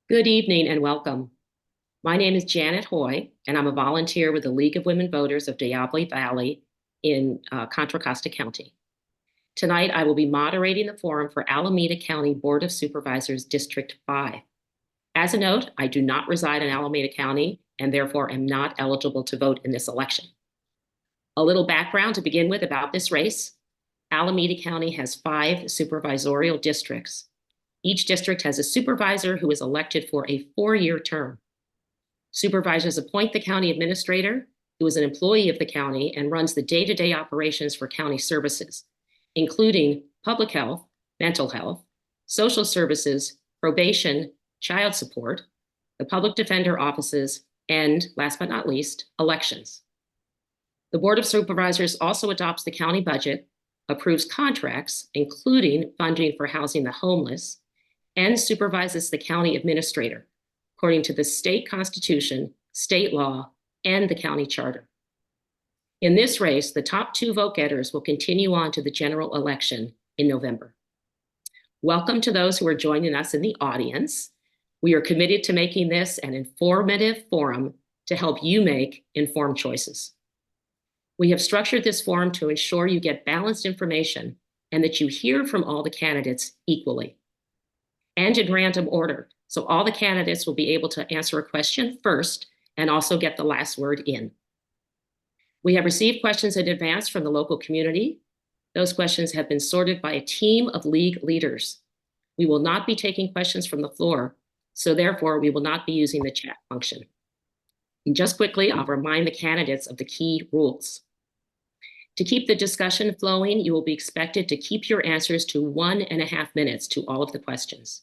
Good evening and welcome. My name is Janet Hoy, and I'm a volunteer with the League of Women Voters of Diablo Valley in Contra Costa County. Tonight, I will be moderating the forum for Alameda County Board of Supervisors District 5. As a note, I do not reside in Alameda County and therefore am not eligible to vote in this election. A little background to begin with about this race. Alameda County has 5 supervisorial districts. Each district has a supervisor who is elected for a 4-year term. Supervisors appoint the county administrator, who is an employee of the county and runs the day-to-day operations for county services, including public health, mental health, social services, probation, child support, the public defender offices, and last but not least, elections. The Board of Supervisors also adopts the county budget, approves contracts, including funding for housing the homeless, and supervises the county administrator, according to the state constitution, state law, and the county charter. In this race, the top 2 vote getters will continue on to the general election in November. Welcome to those who are joining us in the audience. We are committed to making this an informative forum to help you make informed choices. We have structured this forum to ensure you get balanced information and that you hear from all the candidates equally and in random order. So all the candidates will be able to answer a question first and also get the last word in. We have received questions in advance from the local community. Those questions have been sorted by a team of league leaders. We will not be taking questions from the floor, so therefore we will not be using the chat function. And just quickly, I'll remind the candidates of the key rules. To keep the discussion flowing, you will be expected to keep your answers to 1.5 minutes to all of the questions.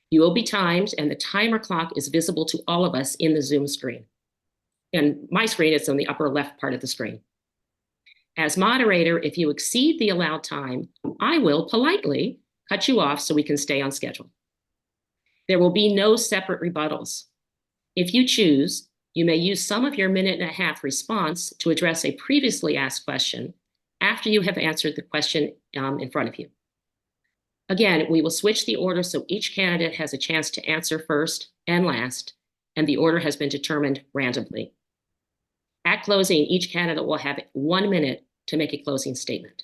You will be timed, and the timer clock is visible to all of us in the Zoom screen. And my screen is on the upper left part of the screen. As moderator, if you exceed the allowed time, I will politely cut you off so we can stay on schedule. There will be no separate rebuttals. If you choose, you may use some of your 1.5-minute response to address a previously asked question after you have answered the question in front of you. Again, we will switch the order so each candidate has a chance to answer first and last, and the order has been determined randomly. At closing, each candidate will have 1 minute to make a closing statement.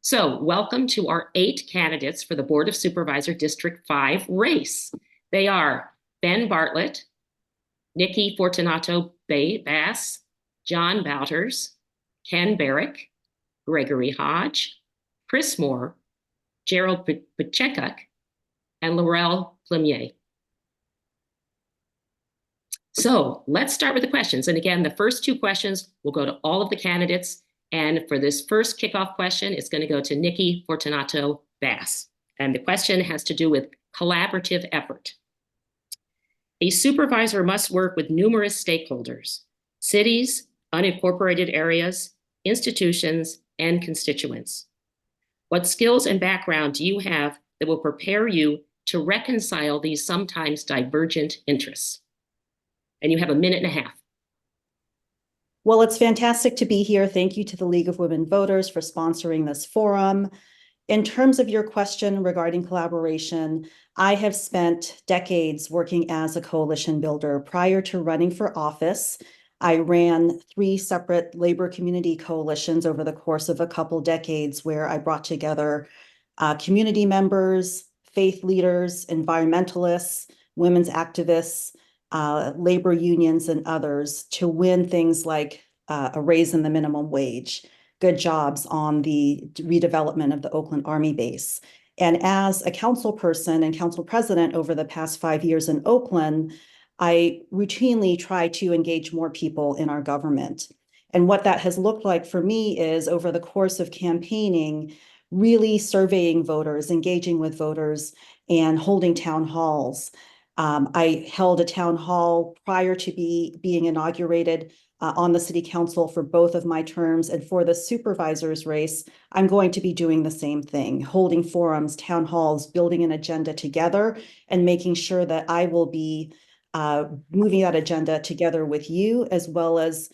So welcome to our 8 candidates for the Board of Supervisor District 5 race. They are Ben Bartlett, Nikki Fortunato Bass, John Bouters, Ken Barrick, Gregory Hodge, Chris Moore, Gerald Pachekuk, and Laurel Plemier. So let's start with the questions. And again, the first 2 questions will go to all of the candidates. And for this first kickoff question, it's going to go to Nikki Fortunato Bass. And the question has to do with collaborative effort. A supervisor must work with numerous stakeholders, cities, unincorporated areas, institutions, and constituents. What skills and background do you have that will prepare you to reconcile these sometimes divergent interests? And you have 1.5 minutes. Well, it's fantastic to be here. Thank you to the League of Women Voters for sponsoring this forum. In terms of your question regarding collaboration, I have spent decades working as a coalition builder. Prior to running for office, I ran 3 separate labor community coalitions over the course of a couple decades where I brought together community members, faith leaders, environmentalists, women's activists, labor unions, and others to win things like a raise in the minimum wage, good jobs on the redevelopment of the Oakland Army base. And as a council person and council president over the past 5 years in Oakland, I routinely try to engage more people in our government. And what that has looked like for me is over the course of campaigning, really surveying voters, engaging with voters, and holding town halls. I held a town hall prior to being inaugurated on the city council for both of my terms. And for the supervisors race, I'm going to be doing the same thing, holding forums, town halls, building an agenda together, and making sure that I will be moving that agenda together with you, as well as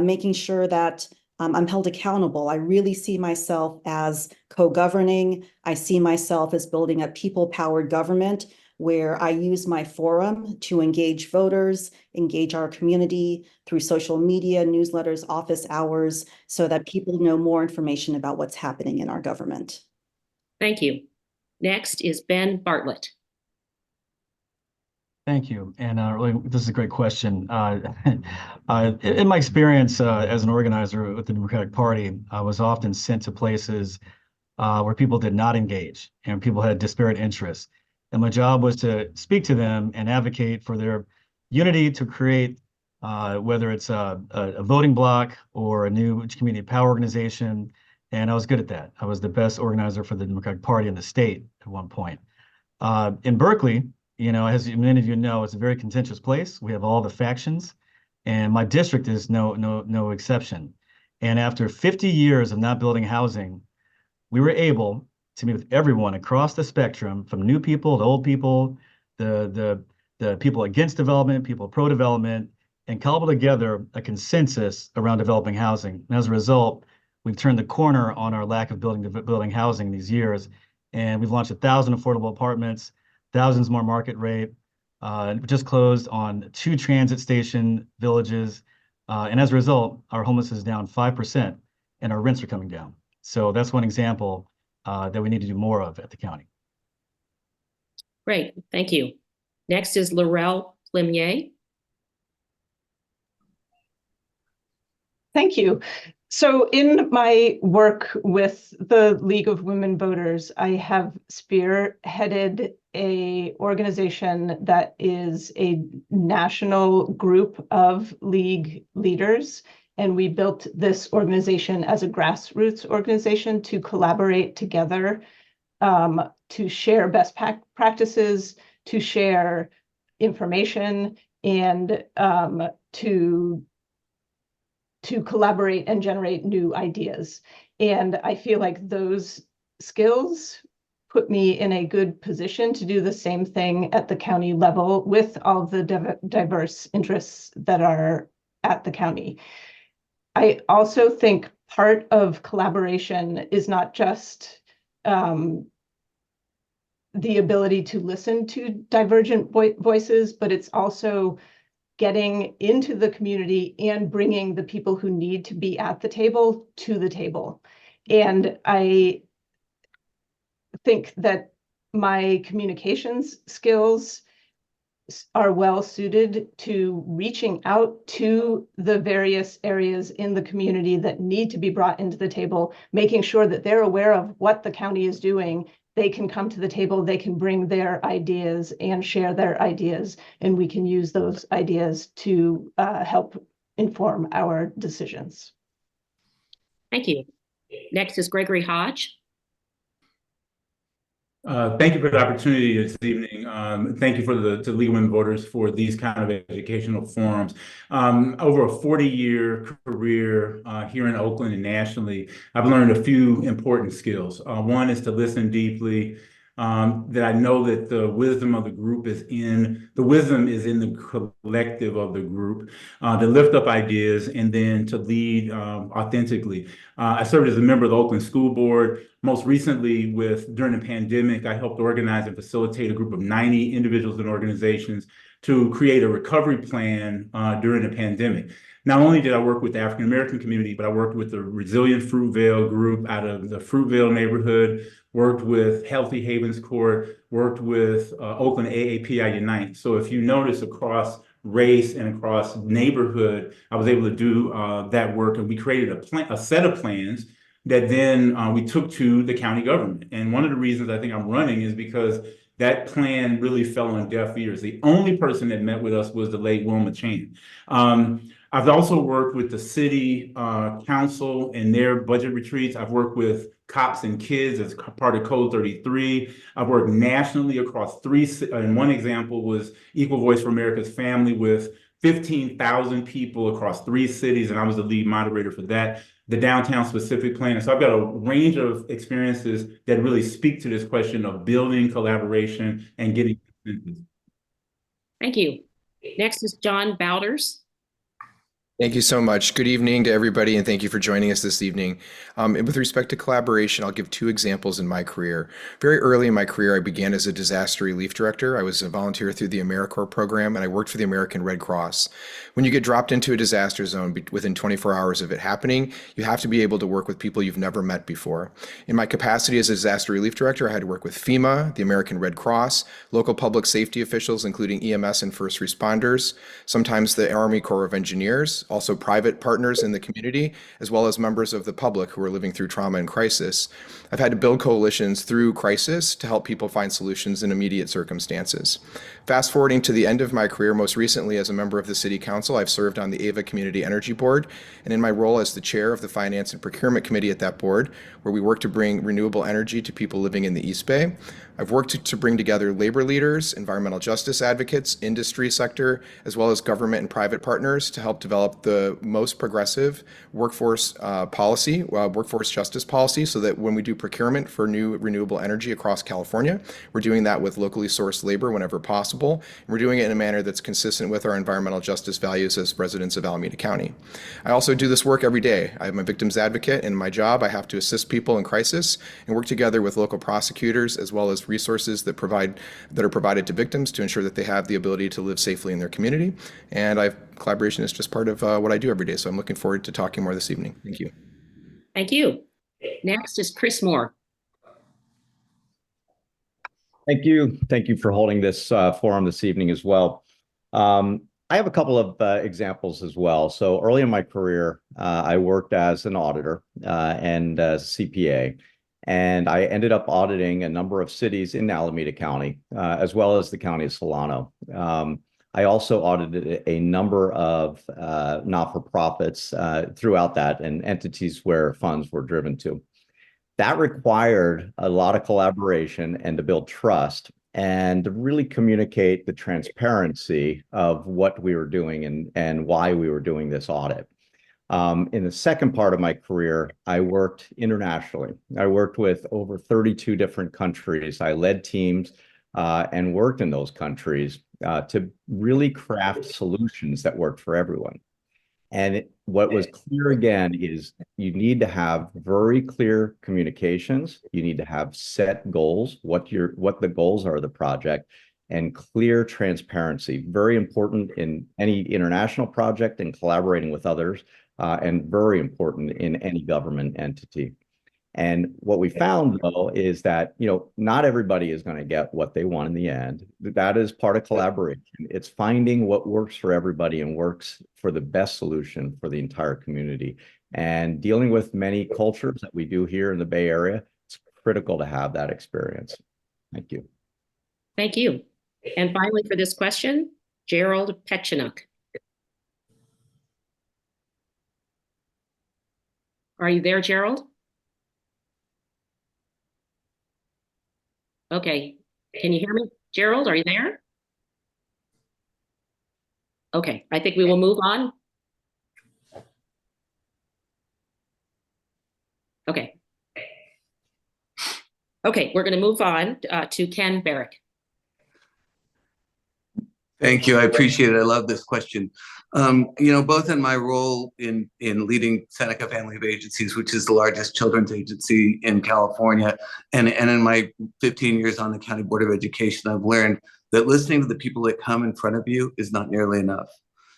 making sure that I'm held accountable. I really see myself as co-governing. I see myself as building a people-powered government where I use my forum to engage voters, engage our community through social media, newsletters, office hours, so that people know more information about what's happening in our government. Thank you. Next is Ben Bartlett. Thank you. And really, this is a great question. In my experience as an organizer with the Democratic Party, I was often sent to places where people did not engage and people had disparate interests. And my job was to speak to them and advocate for their unity to create, whether it's a voting bloc or a new community power organization. And I was good at that. I was the best organizer for the Democratic Party in the state at one point. In Berkeley, as many of you know, it's a very contentious place. We have all the factions, and my district is no exception. And after 50 years of not building housing, we were able to meet with everyone across the spectrum, from new people to old people, the people against development, people pro-development, and cobble together a consensus around developing housing. And as a result, we've turned the corner on our lack of building housing these years, and we've launched 1,000 affordable apartments, thousands more market rate. We just closed on 2 transit station villages, and as a result, our homelessness is down 5%, and our rents are coming down. So that's one example that we need to do more of at the county. Great, thank you. Next is Laurel Plimier. Thank you. So in my work with the League of Women Voters, I have spearheaded an organization that is a national group of League leaders. And we built this organization as a grassroots organization to collaborate together, to share best practices, to share information, and to collaborate and generate new ideas. And I feel like those skills put me in a good position to do the same thing at the county level with all of the diverse interests that are at the county. I also think part of collaboration is not just the ability to listen to divergent voices, but it's also getting into the community and bringing the people who need to be at the table to the table. And I think that my communications skills are well suited to reaching out to the various areas in the community that need to be brought into the table, making sure that they're aware of what the county is doing. They can come to the table, they can bring their ideas and share their ideas, and we can use those ideas to help inform our decisions. Thank you. Next is Gregory Hodge. Thank you for the opportunity this evening. Thank you to the League of Women Voters for these kind of educational forums. Over a 40-year career here in Oakland and nationally, I've learned a few important skills. One is to listen deeply, that I know that the wisdom of the group is in the collective of the group, to lift up ideas and then to lead authentically. I served as a member of the Oakland School Board. Most recently, during the pandemic, I helped organize and facilitate a group of 90 individuals and organizations to create a recovery plan during the pandemic. Not only did I work with the African-American community, but I worked with the Resilient Fruitvale group out of the Fruitvale neighborhood, worked with Healthy Havens Court, worked with Oakland AAPI Unite. So if you notice across race and across neighborhood, I was able to do that work, and we created a set of plans that then we took to the county government. And one of the reasons I think I'm running is because that plan really fell on deaf ears. The only person that met with us was the late Wilma Cheney. I've also worked with the city council and their budget retreats. I've worked with Cops and Kids as part of Code 33. I've worked nationally across and one example was Equal Voice for America's Family with 15,000 people across 3 cities, and I was the lead moderator for that, the downtown specific plan. And so I've got a range of experiences that really speak to this question of building collaboration and getting consensus. Thank you. Next is John Bowders. Thank you so much. Good evening to everybody, and thank you for joining us this evening. And with respect to collaboration, I'll give two examples in my career. Very early in my career, I began as a disaster relief director. I was a volunteer through the AmeriCorps program, and I worked for the American Red Cross. When you get dropped into a disaster zone within 24 hours of it happening, you have to be able to work with people you've never met before. In my capacity as a disaster relief director, I had to work with FEMA, the American Red Cross, local public safety officials, including EMS and first responders, sometimes the Army Corps of Engineers, also private partners in the community, as well as members of the public who are living through trauma and crisis. I've had to build coalitions through crisis to help people find solutions in immediate circumstances. Fast forwarding to the end of my career, most recently as a member of the City Council, I've served on the Ava Community Energy Board, and in my role as the chair of the Finance and Procurement Committee at that board, where we work to bring renewable energy to people living in the East Bay. I've worked to bring together labor leaders, environmental justice advocates, industry sector, as well as government and private partners to help develop the most progressive workforce workforce justice policy, so that when we do procurement for new renewable energy across California, we're doing that with locally sourced labor whenever possible. And we're doing it in a manner that's consistent with our environmental justice values as residents of Alameda County. I also do this work every day. I'm a victims advocate, and in my job, I have to assist people in crisis and work together with local prosecutors as well as resources that are provided to victims to ensure that they have the ability to live safely in their community. And collaboration is just part of what I do every day. So I'm looking forward to talking more this evening. Thank you. Thank you. Next is Chris Moore. Thank you. Thank you for holding this forum this evening as well. I have a couple of examples as well. So early in my career, I worked as an auditor and CPA, and I ended up auditing a number of cities in Alameda County, as well as the county of Solano. I also audited a number of not-for-profits throughout that and entities where funds were driven to. That required a lot of collaboration and to build trust and to really communicate the transparency of what we were doing and why we were doing this audit. In the second part of my career, I worked internationally. I worked with over 32 different countries. I led teams and worked in those countries to really craft solutions that worked for everyone. And what was clear again is you need to have very clear communications. You need to have set goals, what the goals are of the project, and clear transparency. Very important in any international project and collaborating with others, and very important in any government entity. And what we found, though, is that, not everybody is going to get what they want in the end. That is part of collaboration. It's finding what works for everybody and works for the best solution for the entire community. And dealing with many cultures that we do here in the Bay Area, it's critical to have that experience. Thank you. Thank you. And finally, for this question, Gerald Petchinuk. Are you there, Gerald? Okay, can you hear me? Gerald, are you there? Okay, I think we will move on. Okay. Okay, we're going to move on to Ken Barrick. Thank you. I appreciate it. I love this question. Both in my role in leading Seneca Family of Agencies, which is the largest children's agency in California, and in my 15 years on the County Board of Education, I've learned that listening to the people that come in front of you is not nearly enough.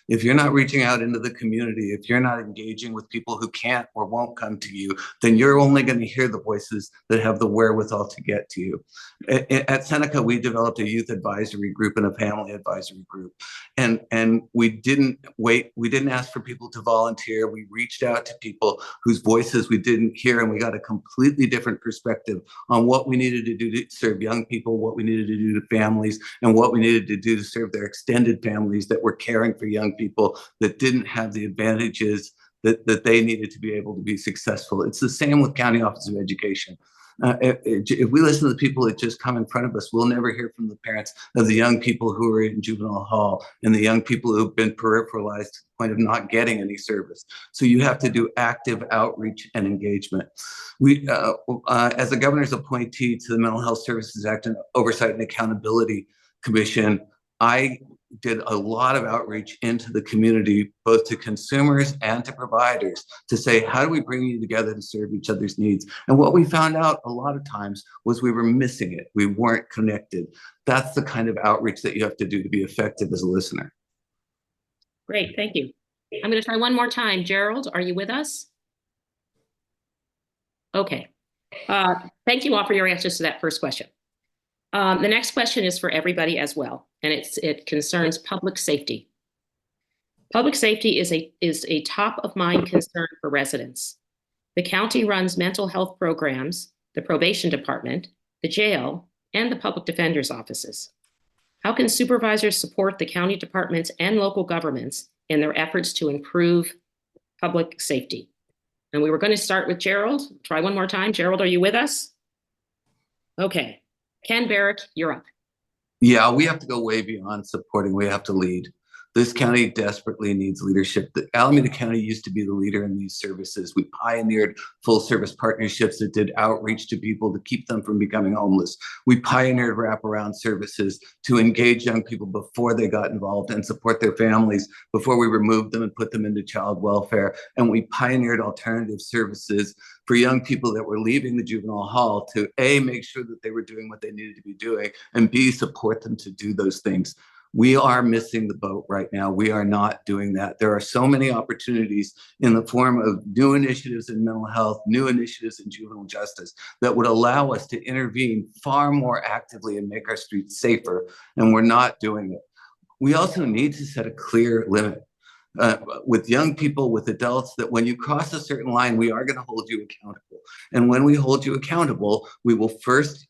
If you're not reaching out into the community, if you're not engaging with people who can't or won't come to you, then you're only going to hear the voices that have the wherewithal to get to you. At Seneca, we developed a youth advisory group and a family advisory group. And we didn't wait. We didn't ask for people to volunteer. We reached out to people whose voices we didn't hear, and we got a completely different perspective on what we needed to do to serve young people, what we needed to do to families, and what we needed to do to serve their extended families that were caring for young people that didn't have the advantages that they needed to be able to be successful. It's the same with County Office of Education. If we listen to the people that just come in front of us, we'll never hear from the parents of the young people who are in juvenile hall and the young people who've been peripheralized to the point of not getting any service. So you have to do active outreach and engagement. We, as the governor's appointee to the Mental Health Services Act and Oversight and Accountability Commission, I did a lot of outreach into the community, both to consumers and to providers, to say, how do we bring you together to serve each other's needs? And what we found out a lot of times was we were missing it. We weren't connected. That's the kind of outreach that you have to do to be effective as a listener. Great, thank you. I'm going to try one more time. Gerald, are you with us? Okay. Thank you all for your answers to that first question. The next question is for everybody as well, and it concerns public safety. Public safety is a top of mind concern for residents. The county runs mental health programs, the probation department, the jail, and the public defender's offices. How can supervisors support the county departments and local governments in their efforts to improve public safety? And we were going to start with Gerald. Try one more time. Gerald, are you with us? Okay. Ken Barrick, you're up. Yeah, we have to go way beyond supporting. We have to lead. This county desperately needs leadership. The Alameda County used to be the leader in these services. We pioneered full service partnerships that did outreach to people to keep them from becoming homeless. We pioneered wraparound services to engage young people before they got involved and support their families before we removed them and put them into child welfare. And we pioneered alternative services for young people that were leaving the juvenile hall to A, make sure that they were doing what they needed to be doing, and B, support them to do those things. We are missing the boat right now. We are not doing that. There are so many opportunities in the form of new initiatives in mental health, new initiatives in juvenile justice that would allow us to intervene far more actively and make our streets safer, and we're not doing it. We also need to set a clear limit with young people, with adults, that when you cross a certain line, we are going to hold you accountable. And when we hold you accountable, we will first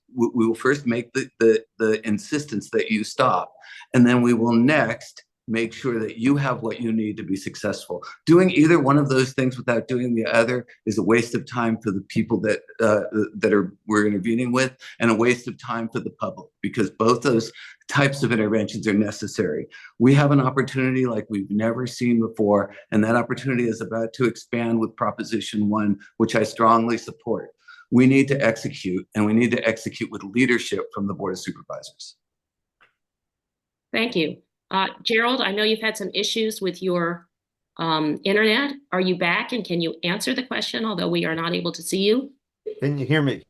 make the insistence that you stop. And then we will next make sure that you have what you need to be successful. Doing either one of those things without doing the other is a waste of time for the people that we're intervening with, and a waste of time for the public, because both those types of interventions are necessary. We have an opportunity like we've never seen before, and that opportunity is about to expand with Proposition 1, which I strongly support. We need to execute, and we need to execute with leadership from the Board of Supervisors. Thank you. Gerald, I know you've had some issues with your internet. Are you back, and can you answer the question, although we are not able to see you? Can you hear me?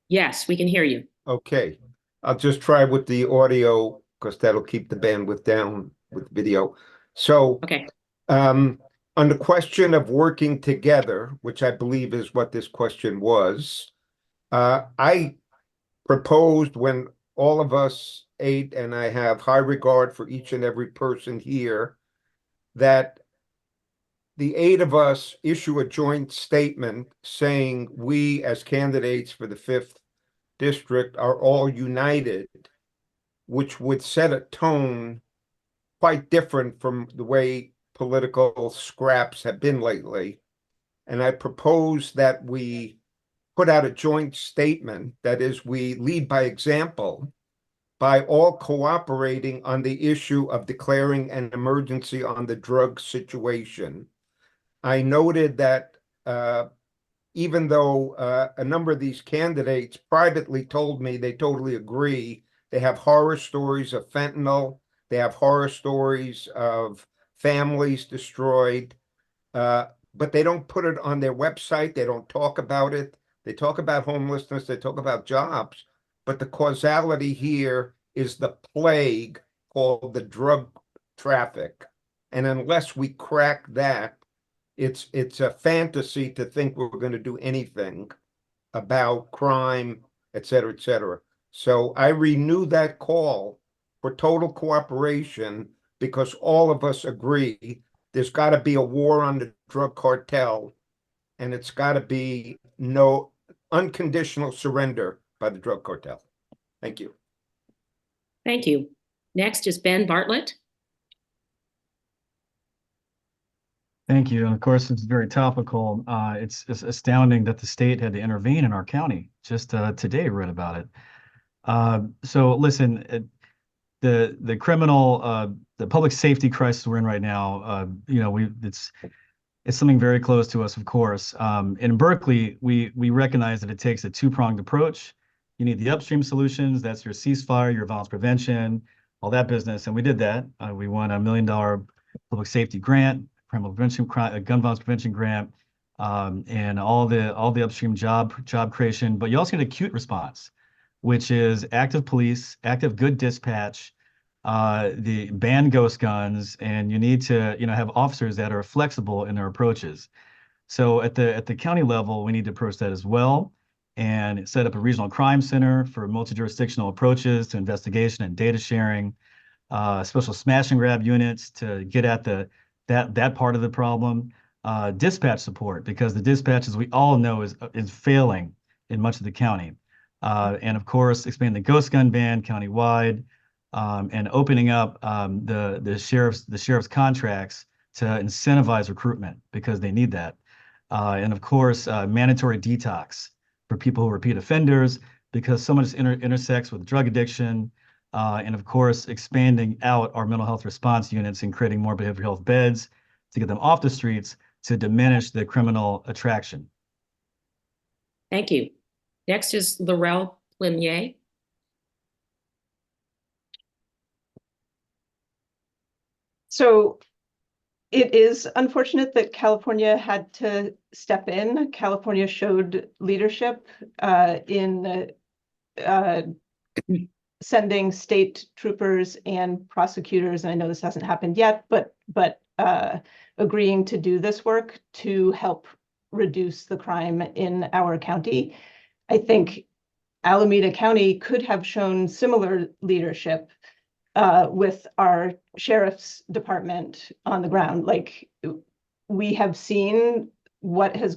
Yes, we can hear you. Okay. I'll just try with the audio because that'll keep the bandwidth down with video. So, Okay. on the question of working together, which I believe is what this question was, I proposed when all of us ate, and I have high regard for each and every person here, that the 8 of us issue a joint statement saying we as candidates for the 5th district are all united, which would set a tone quite different from the way political scraps have been lately. And I propose that we put out a joint statement, that is, we lead by example by all cooperating on the issue of declaring an emergency on the drug situation. I noted that even though a number of these candidates privately told me they totally agree, they have horror stories of fentanyl, they have horror stories of families destroyed, but they don't put it on their website, they don't talk about it. They talk about homelessness, they talk about jobs, but the causality here is the plague called the drug traffic. And unless we crack that, it's a fantasy to think we're going to do anything about crime, et cetera, et cetera. So I renew that call for total cooperation, because all of us agree there's got to be a war on the drug cartel, and it's got to be no unconditional surrender by the drug cartel. Thank you. Thank you. Next is Ben Bartlett. Thank you. And of course, it's very topical. It's astounding that the state had to intervene in our county. Just today, read about it. So listen, the criminal, the public safety crisis we're in right now. It's something very close to us, of course. In Berkeley, we recognize that it takes a two-pronged approach. You need the upstream solutions. That's your ceasefire, your violence prevention, all that business. And we did that. We won a $1 million public safety grant, criminal prevention, gun violence prevention grant, and all the upstream job creation. But you also get acute response, which is active police, active good dispatch, the ban ghost guns, and you need to have officers that are flexible in their approaches. So at the county level, we need to approach that as well, and set up a regional crime center for multi-jurisdictional approaches to investigation and data sharing, special smash and grab units to get at that part of the problem, dispatch support, because the dispatch, as we all know, is failing in much of the county, and of course expanding the ghost gun ban countywide, and opening up the sheriff's contracts to incentivize recruitment, because they need that, and of course mandatory detox for people who are repeat offenders, because so much intersects with drug addiction, and of course expanding out our mental health response units and creating more behavioral health beds to get them off the streets to diminish the criminal attraction. Thank you. Next is Laurel Plinier. So it is unfortunate that California had to step in. California showed leadership in sending state troopers and prosecutors, and I know this hasn't happened yet, but agreeing to do this work to help reduce the crime in our county. I think Alameda County could have shown similar leadership with our sheriff's department on the ground. Like, we have seen what is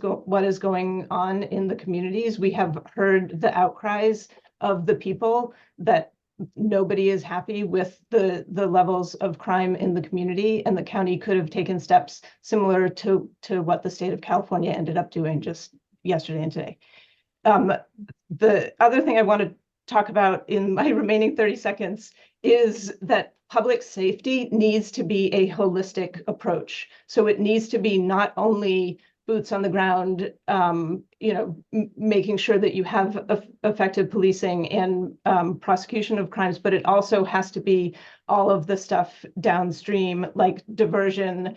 going on in the communities. We have heard the outcries of the people that nobody is happy with the levels of crime in the community, and the county could have taken steps similar to what the state of California ended up doing just yesterday and today. The other thing I want to talk about in my remaining 30 seconds is that public safety needs to be a holistic approach. So it needs to be not only boots on the ground, making sure that you have effective policing and prosecution of crimes, but it also has to be all of the stuff downstream, like diversion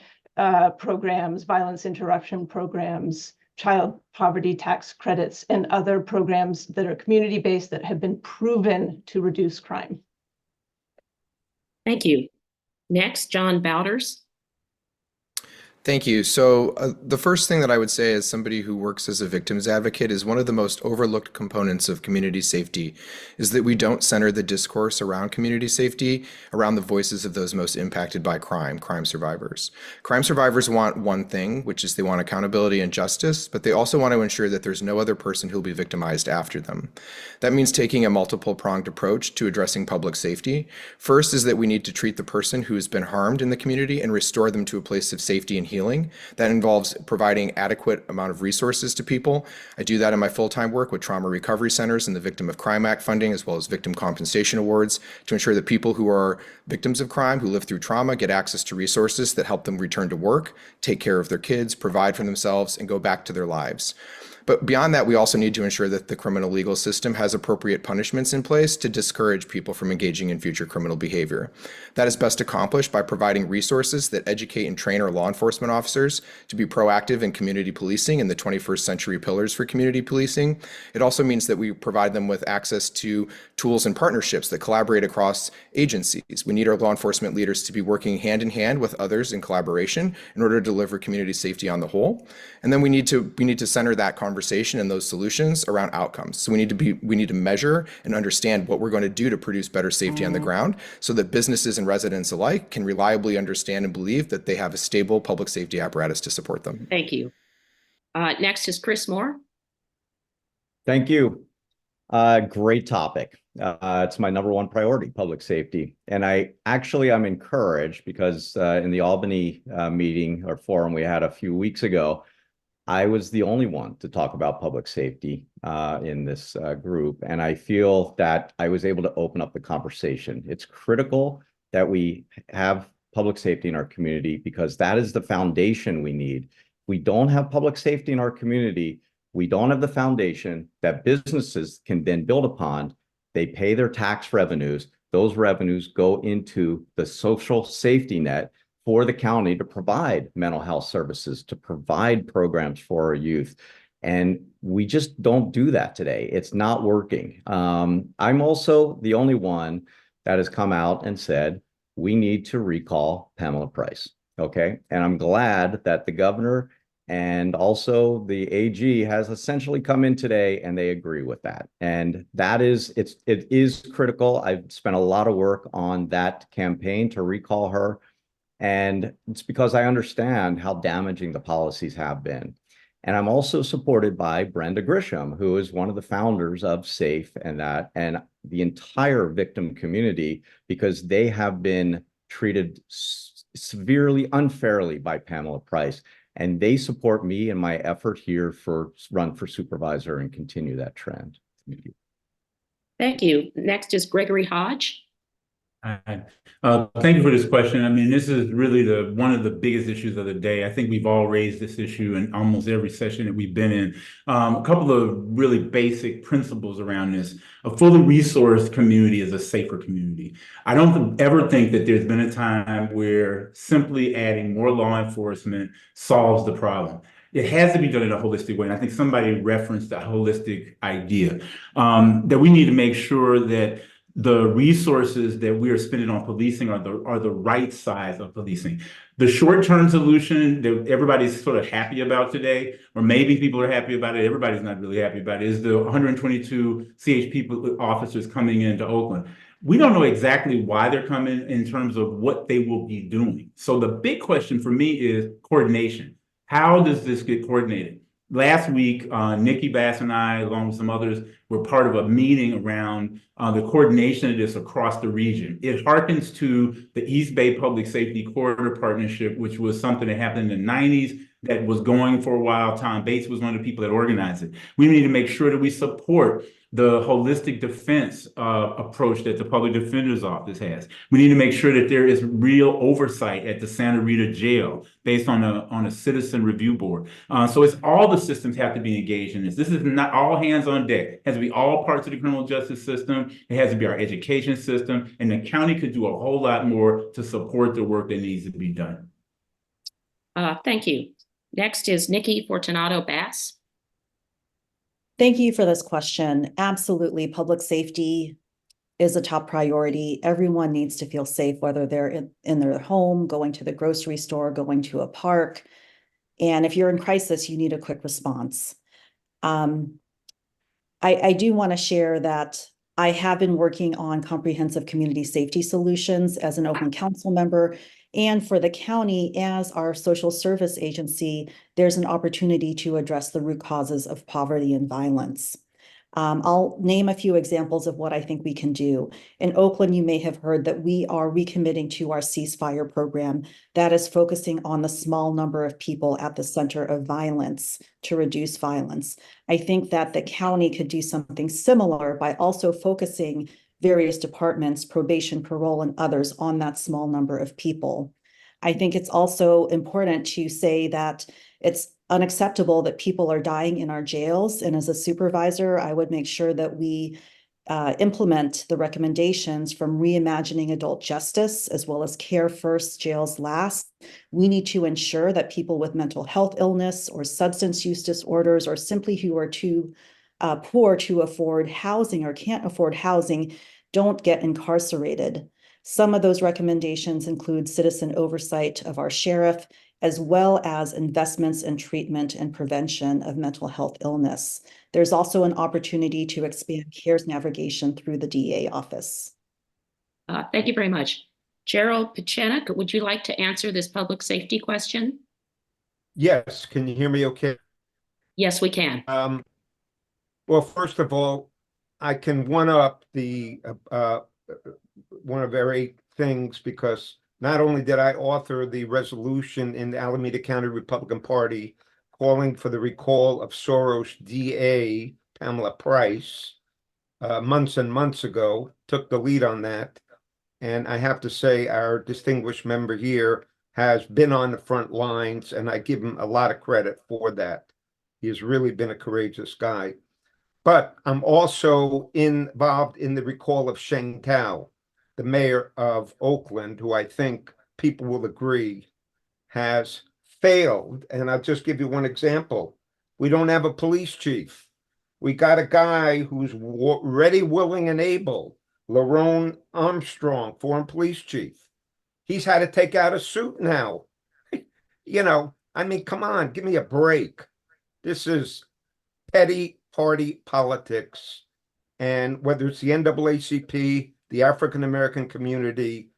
programs, violence interruption programs, child poverty tax credits, and other programs that are community-based that have been proven to reduce crime. Thank you. Next, John Bowders. Thank you. So the first thing that I would say as somebody who works as a victims advocate is one of the most overlooked components of community safety is that we don't center the discourse around community safety around the voices of those most impacted by crime survivors. Crime survivors want one thing, which is they want accountability and justice, but they also want to ensure that there's no other person who'll be victimized after them. That means taking a multiple-pronged approach to addressing public safety. First is that we need to treat the person who has been harmed in the community and restore them to a place of safety and healing. That involves providing adequate amount of resources to people. I do that in my full-time work with trauma recovery centers and the Victim of Crime Act funding, as well as victim compensation awards, to ensure that people who are victims of crime, who live through trauma, get access to resources that help them return to work, take care of their kids, provide for themselves, and go back to their lives. But beyond that, we also need to ensure that the criminal legal system has appropriate punishments in place to discourage people from engaging in future criminal behavior. That is best accomplished by providing resources that educate and train our law enforcement officers to be proactive in community policing and the 21st century pillars for community policing. It also means that we provide them with access to tools and partnerships that collaborate across agencies. We need our law enforcement leaders to be working hand in hand with others in collaboration in order to deliver community safety on the whole. And then we need to center that conversation and those solutions around outcomes. So we need to measure and understand what we're going to do to produce better safety on the ground so that businesses and residents alike can reliably understand and believe that they have a stable public safety apparatus to support them. Thank you. Next is Chris Moore. Thank you. Great topic. It's my number one priority, public safety. And I'm encouraged because in the Albany meeting or forum we had a few weeks ago, I was the only one to talk about public safety in this group. And I feel that I was able to open up the conversation. It's critical that we have public safety in our community because that is the foundation we need. If we don't have public safety in our community, we don't have the foundation that businesses can then build upon. They pay their tax revenues, those revenues go into the social safety net for the county to provide mental health services, to provide programs for our youth. And we just don't do that today. It's not working. I'm also the only one that has come out and said, we need to recall Pamela Price. Okay. And I'm glad that the governor and also the AG has essentially come in today and they agree with that. And that is, it is critical. I've spent a lot of work on that campaign to recall her. And it's because I understand how damaging the policies have been. And I'm also supported by Brenda Grisham, who is one of the founders of SAFE and the entire victim community, because they have been treated severely unfairly by Pamela Price. And they support me in my effort here for run for supervisor and continue that trend. Thank you. Thank you. Next is Gregory Hodge. Hi. Thank you for this question. I mean, this is really one of the biggest issues of the day. I think we've all raised this issue in almost every session that we've been in. A couple of really basic principles around this. A fully resourced community is a safer community. I don't ever think that there's been a time where simply adding more law enforcement solves the problem. It has to be done in a holistic way. And I think somebody referenced that holistic idea, that we need to make sure that the resources that we are spending on policing are the right size of policing. The short-term solution that everybody's sort of happy about today, or maybe people are happy about it, everybody's not really happy about it, is the 122 CHP officers coming into Oakland. We don't know exactly why they're coming in terms of what they will be doing. So the big question for me is coordination. How does this get coordinated? Last week, Nikki Bass and I, along with some others, were part of a meeting around the coordination of this across the region. It harkens to the East Bay Public Safety Corridor Partnership, which was something that happened in the 90s that was going for a while. Tom Bates was one of the people that organized it. We need to make sure that we support the holistic defense approach that the Public Defender's Office has. We need to make sure that there is real oversight at the Santa Rita Jail based on a citizen review board. So it's all the systems have to be engaged in this. This is not all hands on deck. It has to be all parts of the criminal justice system. It has to be our education system. And the county could do a whole lot more to support the work that needs to be done. Thank you. Next is Nikki Fortunato Bass. Thank you for this question. Absolutely, public safety is a top priority. Everyone needs to feel safe, whether they're in their home, going to the grocery store, going to a park. And if you're in crisis, you need a quick response. I do want to share that I have been working on comprehensive community safety solutions as an Oakland Council member. And for the county, as our social service agency, there's an opportunity to address the root causes of poverty and violence. I'll name a few examples of what I think we can do. In Oakland, you may have heard that we are recommitting to our ceasefire program that is focusing on the small number of people at the center of violence to reduce violence. I think that the county could do something similar by also focusing various departments, probation, parole, and others on that small number of people. I think it's also important to say that it's unacceptable that people are dying in our jails. And as a supervisor, I would make sure that we implement the recommendations from Reimagining Adult Justice, as well as Care First, Jails Last. We need to ensure that people with mental health illness or substance use disorders, or simply who are too poor to afford housing or can't afford housing, don't get incarcerated. Some of those recommendations include citizen oversight of our sheriff, as well as investments in treatment and prevention of mental health illness. There's also an opportunity to expand CARES navigation through the DA office. Thank you very much. Gerald Pachenik, would you like to answer this public safety question? Yes, can you hear me okay? Yes, we can. Well, first of all, I can one-up the one of their 8 things, because not only did I author the resolution in the Alameda County Republican Party calling for the recall of Soros DA Pamela Price months and months ago, took the lead on that. And I have to say our distinguished member here has been on the front lines, and I give him a lot of credit for that. He has really been a courageous guy. But I'm also involved in the recall of Sheng Tao. the mayor of Oakland, who I think people will agree has failed. And I'll just give you one example. We don't have a police chief. We got a guy who's ready, willing, and able, Lerone Armstrong, former police chief. He's had to take out a suit now. You know, I mean, come on, give me a break. This is petty party politics. And whether it's the NAACP, the African American community,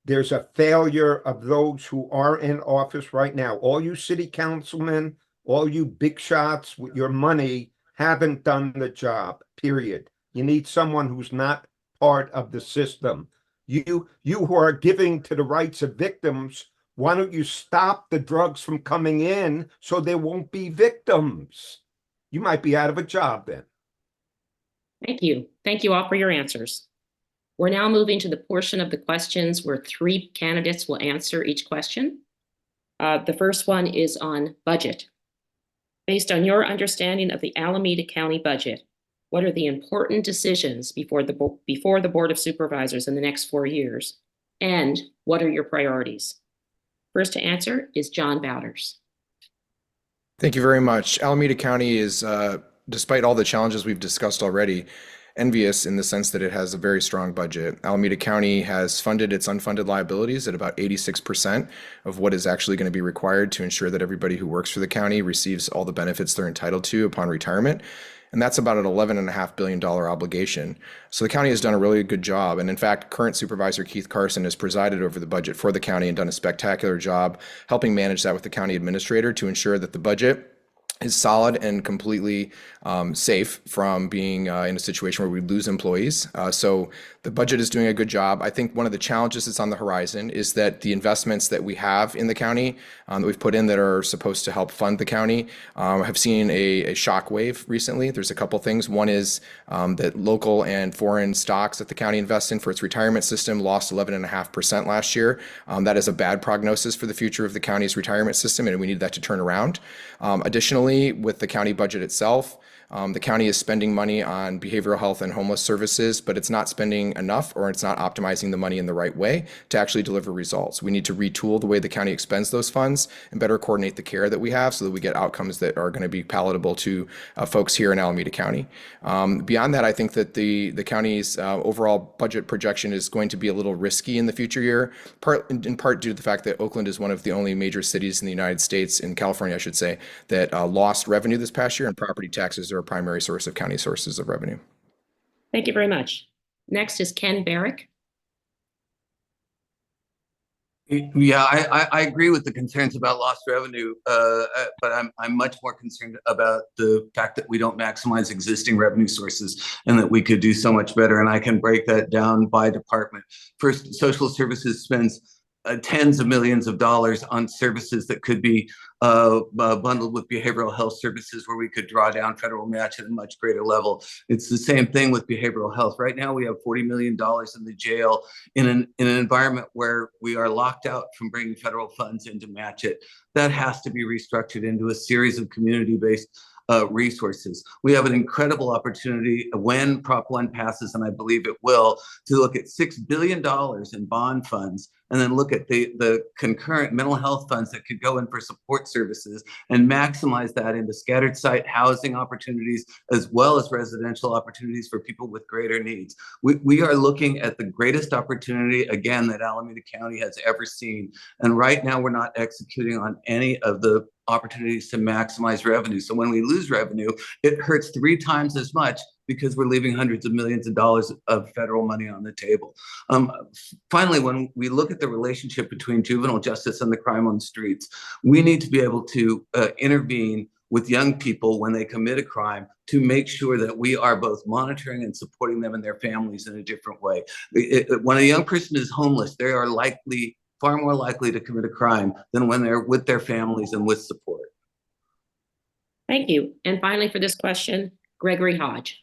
there's a failure of those who are in office right now. All you city councilmen, all you big shots with your money haven't done the job, period. You need someone who's not part of the system. You who are giving to the rights of victims, why don't you stop the drugs from coming in so there won't be victims? You might be out of a job then. Thank you. Thank you all for your answers. We're now moving to the portion of the questions where 3 candidates will answer each question. The first one is on budget. Based on your understanding of the Alameda County budget, what are the important decisions before the Board of Supervisors in the next 4 years? And what are your priorities? First to answer is John Bowders. Thank you very much. Alameda County is, despite all the challenges we've discussed already, envious in the sense that it has a very strong budget. Alameda County has funded its unfunded liabilities at about 86% of what is actually going to be required to ensure that everybody who works for the county receives all the benefits they're entitled to upon retirement. And that's about an $11.5 billion obligation. So the county has done a really good job. And in fact, current Supervisor Keith Carson has presided over the budget for the county and done a spectacular job helping manage that with the county administrator to ensure that the budget is solid and completely safe from being in a situation where we lose employees. So the budget is doing a good job. I think one of the challenges that's on the horizon is that the investments that we have in the county that we've put in that are supposed to help fund the county have seen a shock wave recently. There's a couple things. One is that local and foreign stocks that the county invests in for its retirement system lost 11.5% last year. That is a bad prognosis for the future of the county's retirement system, and we need that to turn around. Additionally, with the county budget itself, the county is spending money on behavioral health and homeless services, but it's not spending enough, or it's not optimizing the money in the right way to actually deliver results. We need to retool the way the county expends those funds and better coordinate the care that we have so that we get outcomes that are going to be palatable to folks here in Alameda County. Beyond that, I think that the county's overall budget projection is going to be a little risky in the future year, in part due to the fact that Oakland is one of the only major cities in the United States, in California, I should say, that lost revenue this past year, and property taxes are a primary source of county sources of revenue. Thank you very much. Next is Ken Barrick. Yeah, I agree with the concerns about lost revenue, but I'm much more concerned about the fact that we don't maximize existing revenue sources and that we could do so much better. And I can break that down by department. First, social services spends tens of millions of dollars on services that could be bundled with behavioral health services, where we could draw down federal match at a much greater level. It's the same thing with behavioral health. Right now, we have $40 million in the jail in an environment where we are locked out from bringing federal funds in to match it. That has to be restructured into a series of community-based resources. We have an incredible opportunity when Prop 1 passes, and I believe it will, to look at $6 billion in bond funds, and then look at the concurrent mental health funds that could go in for support services and maximize that into scattered site housing opportunities, as well as residential opportunities for people with greater needs. We are looking at the greatest opportunity, again, that Alameda County has ever seen. And right now, we're not executing on any of the opportunities to maximize revenue. So when we lose revenue, it hurts 3 times as much, because we're leaving hundreds of millions of dollars of federal money on the table. Finally, when we look at the relationship between juvenile justice and the crime on the streets, we need to be able to intervene with young people when they commit a crime to make sure that we are both monitoring and supporting them and their families in a different way. When a young person is homeless, they are far more likely to commit a crime than when they're with their families and with support. Thank you. And finally, for this question, Gregory Hodge.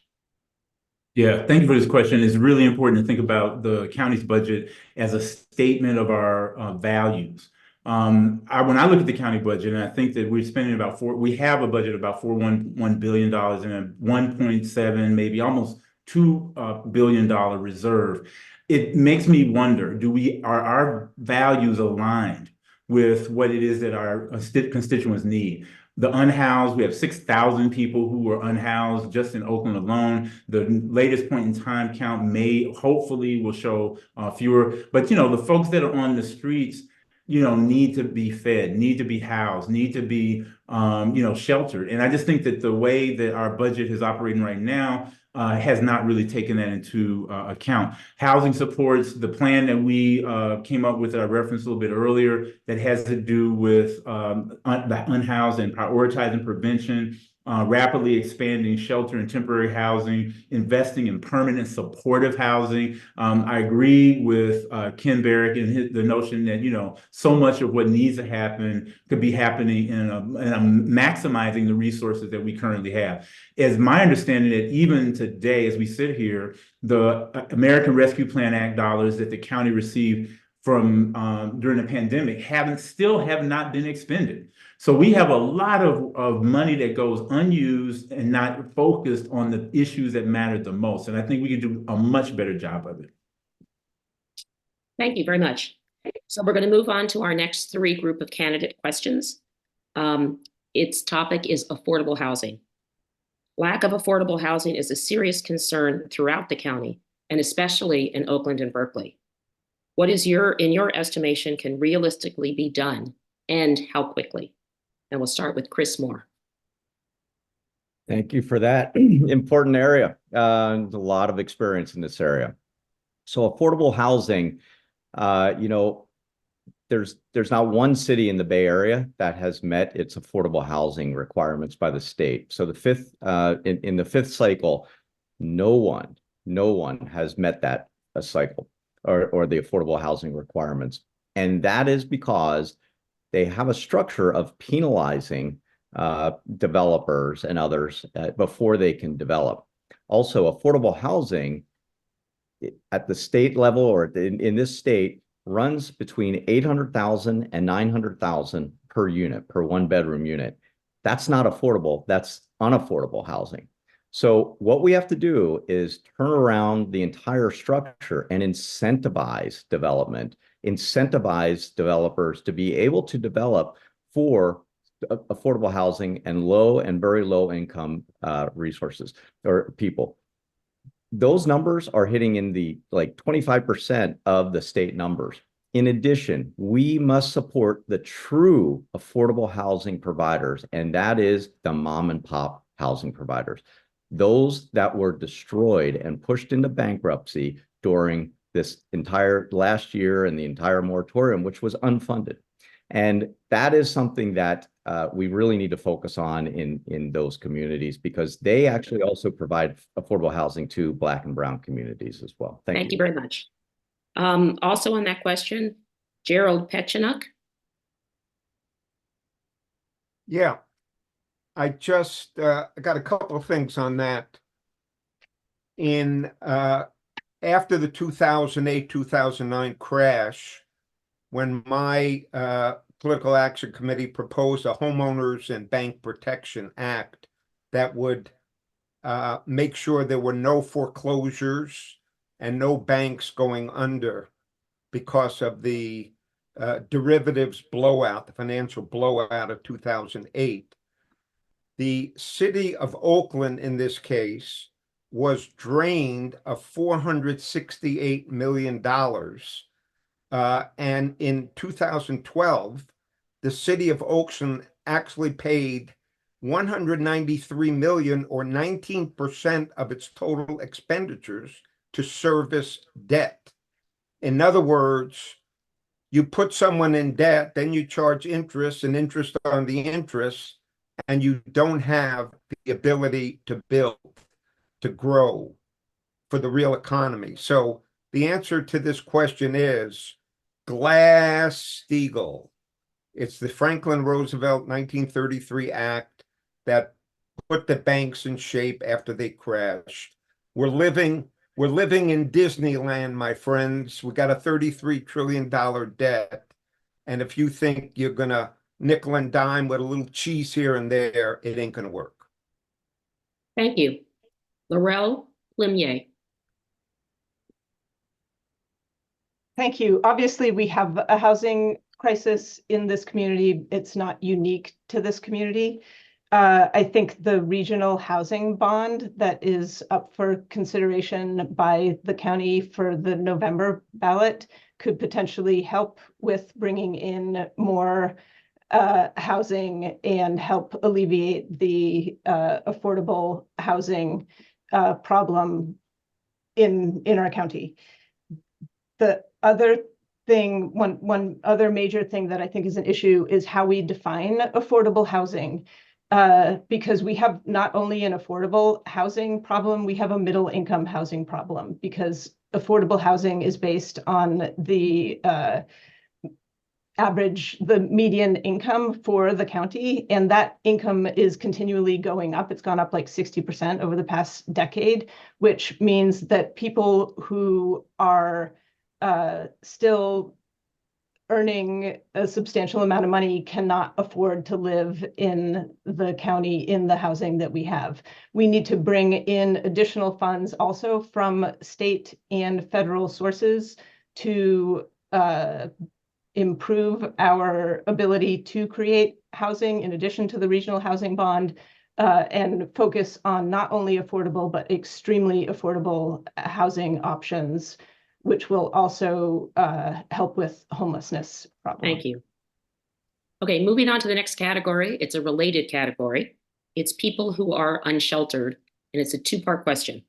Yeah, thank you for this question. It's really important to think about the county's budget as a statement of our values. When I look at the county budget, and I think that we're spending we have a budget of about $4.1 billion and a 1.7, maybe almost $2 billion reserve. it makes me wonder, are our values aligned with what it is that our constituents need? The unhoused, we have 6,000 people who are unhoused just in Oakland alone. The latest point in time count hopefully will show fewer. But, the folks that are on the streets, need to be fed, need to be housed, need to be, sheltered. And I just think that the way that our budget is operating right now has not really taken that into account. Housing supports, the plan that we came up with that I referenced a little bit earlier, that has to do with the unhoused and prioritizing prevention, rapidly expanding shelter and temporary housing, investing in permanent supportive housing. I agree with Ken Barrick and the notion that, so much of what needs to happen could be happening in maximizing the resources that we currently have. As my understanding that even today, as we sit here, the American Rescue Plan Act dollars that the county received from during the pandemic have not been expended. So we have a lot of money that goes unused and not focused on the issues that matter the most. And I think we can do a much better job of it. Thank you very much. So we're going to move on to our next three group of candidate questions. Its topic is affordable housing. Lack of affordable housing is a serious concern throughout the county, and especially in Oakland and Berkeley. What is in your estimation, can realistically be done, and how quickly? And we'll start with Chris Moore. Thank you for that important area. A lot of experience in this area. So affordable housing, there's not one city in the Bay Area that has met its affordable housing requirements by the state. So in the fifth cycle, no one has met that cycle or the affordable housing requirements. And that is because they have a structure of penalizing developers and others before they can develop. Also, affordable housing at the state level or in this state runs between $800,000 and $900,000 per unit, per one bedroom unit. That's not affordable. That's unaffordable housing. So what we have to do is turn around the entire structure and incentivize development, incentivize developers to be able to develop for affordable housing and low and very low income resources or people. Those numbers are hitting in the 25% of the state numbers. In addition, we must support the true affordable housing providers, and that is the mom and pop housing providers. Those that were destroyed and pushed into bankruptcy during this entire last year and the entire moratorium, which was unfunded. And that is something that we really need to focus on in those communities, because they actually also provide affordable housing to Black and Brown communities as well. Thank you very much. Also on that question, Gerald Petchenuk. Yeah, I just got a couple of things on that. After the 2008-2009 crash, when my Political Action Committee proposed a Homeowners and Bank Protection Act that would make sure there were no foreclosures and no banks going under because of the derivatives blowout, the financial blowout of 2008. The city of Oakland, in this case, was drained of $468 million. And in 2012, the city of Oakland actually paid $193 million, or 19% of its total expenditures, to service debt. In other words, you put someone in debt, then you charge interest and interest on the interest, and you don't have the ability to build, to grow for the real economy. So the answer to this question is Glass-Steagall. It's the Franklin Roosevelt 1933 Act that put the banks in shape after they crashed. We're living in Disneyland, my friends. We got a $33 trillion debt. And if you think you're gonna nickel and dime with a little cheese here and there, it ain't gonna work. Thank you. Laurel Lemier. Thank you. Obviously, we have a housing crisis in this community. It's not unique to this community. I think the regional housing bond that is up for consideration by the county for the November ballot could potentially help with bringing in more housing and help alleviate the affordable housing problem in our county. The other thing, one other major thing that I think is an issue is how we define affordable housing. Because we have not only an affordable housing problem, we have a middle income housing problem, because affordable housing is based on the the median income for the county, and that income is continually going up. It's gone up like 60% over the past decade, which means that people who are still earning a substantial amount of money cannot afford to live in the county in the housing that we have. We need to bring in additional funds also from state and federal sources to improve our ability to create housing in addition to the regional housing bond, and focus on not only affordable but extremely affordable housing options, which will also help with homelessness problem. Thank you. Okay, moving on to the next category. It's a related category. It's people who are unsheltered, and it's a two-part question.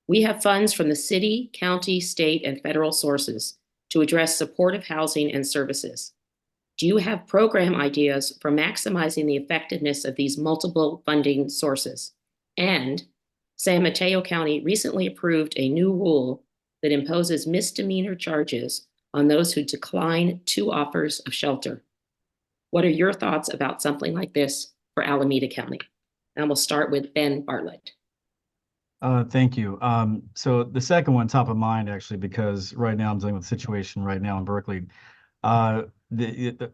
We have funds from the city, county, state, and federal sources to address supportive housing and services. Do you have program ideas for maximizing the effectiveness of these multiple funding sources? And San Mateo County recently approved a new rule that imposes misdemeanor charges on those who decline 2 offers of shelter. What are your thoughts about something like this for Alameda County? And we'll start with Ben Bartlett. Thank you. So the second one, top of mind, actually, because right now I'm dealing with a situation right now in Berkeley. Well,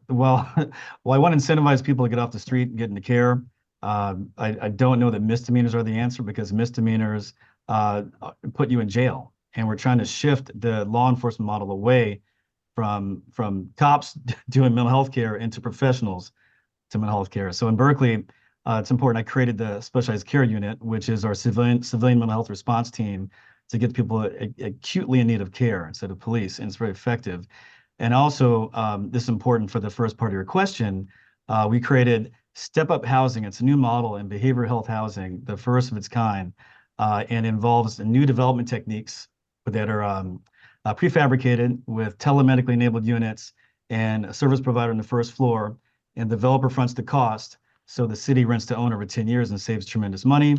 while I want to incentivize people to get off the street and get into care, I don't know that misdemeanors are the answer, because misdemeanors put you in jail. And we're trying to shift the law enforcement model away from cops doing mental health care into professionals to mental health care. So in Berkeley, it's important. I created the specialized care unit, which is our civilian mental health response team to get people acutely in need of care instead of police, and it's very effective. And also, this is important for the first part of your question, we created Step Up Housing. It's a new model in behavioral health housing, the first of its kind, and involves new development techniques that are prefabricated with telemedically enabled units and a service provider on the first floor, and developer fronts the cost. So the city rents to own over 10 years and saves tremendous money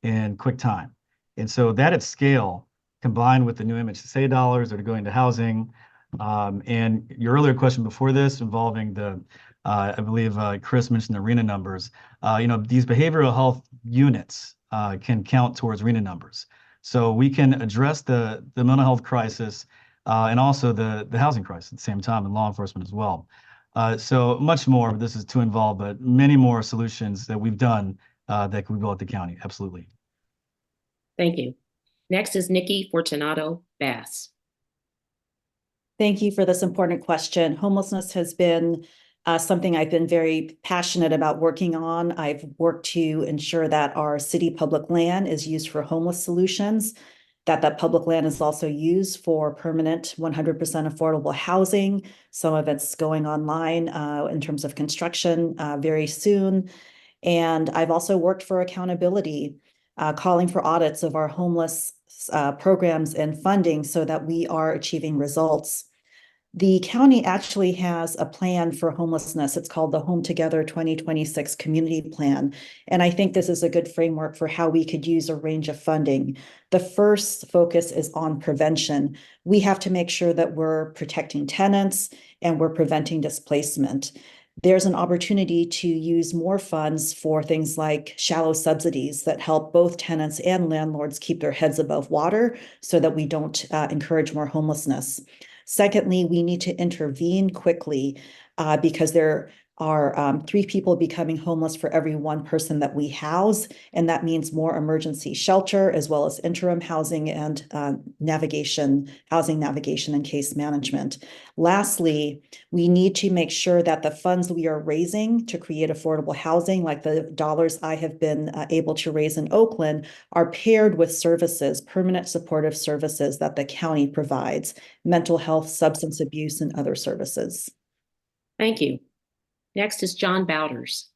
and quick time. And so that at scale, combined with the new MHSA dollars that are going to housing, and your earlier question before this involving the, I believe Chris mentioned the RENA numbers. These behavioral health units can count towards RENA numbers. So we can address the mental health crisis and also the housing crisis at the same time, and law enforcement as well. So much more, this is too involved, but many more solutions that we've done that could go at the county, absolutely. Thank you. Next is Nikki Fortunato Bass. Thank you for this important question. Homelessness has been something I've been very passionate about working on. I've worked to ensure that our city public land is used for homeless solutions, that public land is also used for permanent 100% affordable housing. Some of it's going online in terms of construction very soon. And I've also worked for accountability, calling for audits of our homeless programs and funding so that we are achieving results. The county actually has a plan for homelessness. It's called the Home Together 2026 Community Plan. And I think this is a good framework for how we could use a range of funding. The first focus is on prevention. We have to make sure that we're protecting tenants and we're preventing displacement. There's an opportunity to use more funds for things like shallow subsidies that help both tenants and landlords keep their heads above water so that we don't encourage more homelessness. Secondly, we need to intervene quickly because there are 3 people becoming homeless for every 1 person that we house. And that means more emergency shelter, as well as interim housing and housing navigation and case management. Lastly, we need to make sure that the funds we are raising to create affordable housing, like the dollars I have been able to raise in Oakland, are paired with services, permanent supportive services that the county provides, mental health, substance abuse, and other services. Thank you. Next is John Bowders.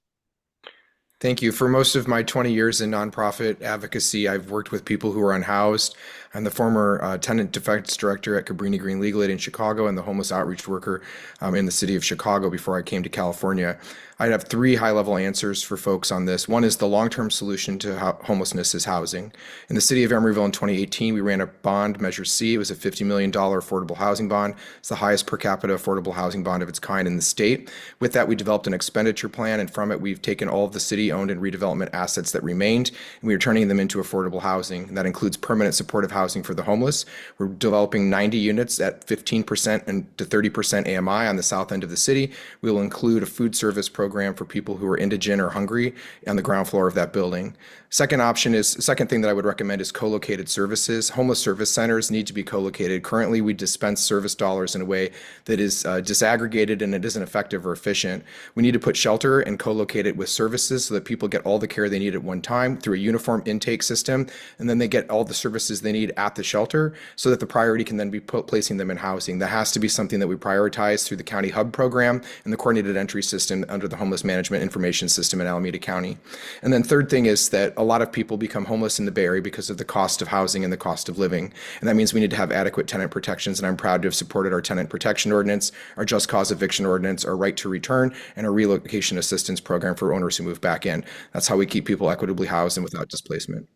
Thank you. For most of my 20 years in nonprofit advocacy, I've worked with people who are unhoused. I'm the former tenant defense director at Cabrini Green Legal Aid in Chicago and the homeless outreach worker in the city of Chicago before I came to California. I'd have 3 high-level answers for folks on this. One is the long-term solution to homelessness is housing. In the city of Emeryville in 2018, we ran a bond, Measure C. It was a $50 million affordable housing bond. It's the highest per capita affordable housing bond of its kind in the state. With that, we developed an expenditure plan, and from it, we've taken all of the city-owned and redevelopment assets that remained, and we are turning them into affordable housing. And that includes permanent supportive housing for the homeless. We're developing 90 units at 15% and to 30% AMI on the south end of the city. We will include a food service program for people who are indigent or hungry on the ground floor of that building. Second thing that I would recommend is co-located services. Homeless service centers need to be co-located. Currently, we dispense service dollars in a way that is disaggregated and it isn't effective or efficient. We need to put shelter and co-locate it with services so that people get all the care they need at one time through a uniform intake system, and then they get all the services they need at the shelter so that the priority can then be placing them in housing. That has to be something that we prioritize through the County Hub program and the coordinated entry system under the Homeless Management Information System in Alameda County. And then third thing is that a lot of people become homeless in the Bay Area because of the cost of housing and the cost of living. And that means we need to have adequate tenant protections. And I'm proud to have supported our tenant protection ordinance, our just cause eviction ordinance, our right to return, and our relocation assistance program for owners who move back in. That's how we keep people equitably housed and without displacement.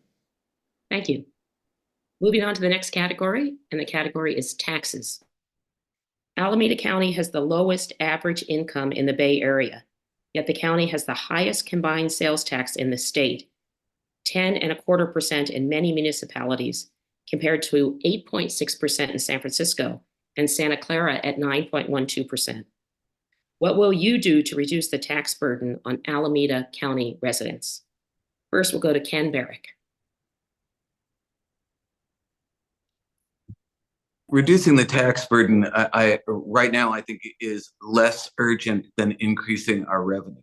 Thank you. Moving on to the next category, and the category is taxes. Alameda County has the lowest average income in the Bay Area, yet the county has the highest combined sales tax in the state, 10.25% in many municipalities, compared to 8.6% in San Francisco and Santa Clara at 9.12%. What will you do to reduce the tax burden on Alameda County residents? First, we'll go to Ken Barrick. Reducing the tax burden, right now, I think is less urgent than increasing our revenue.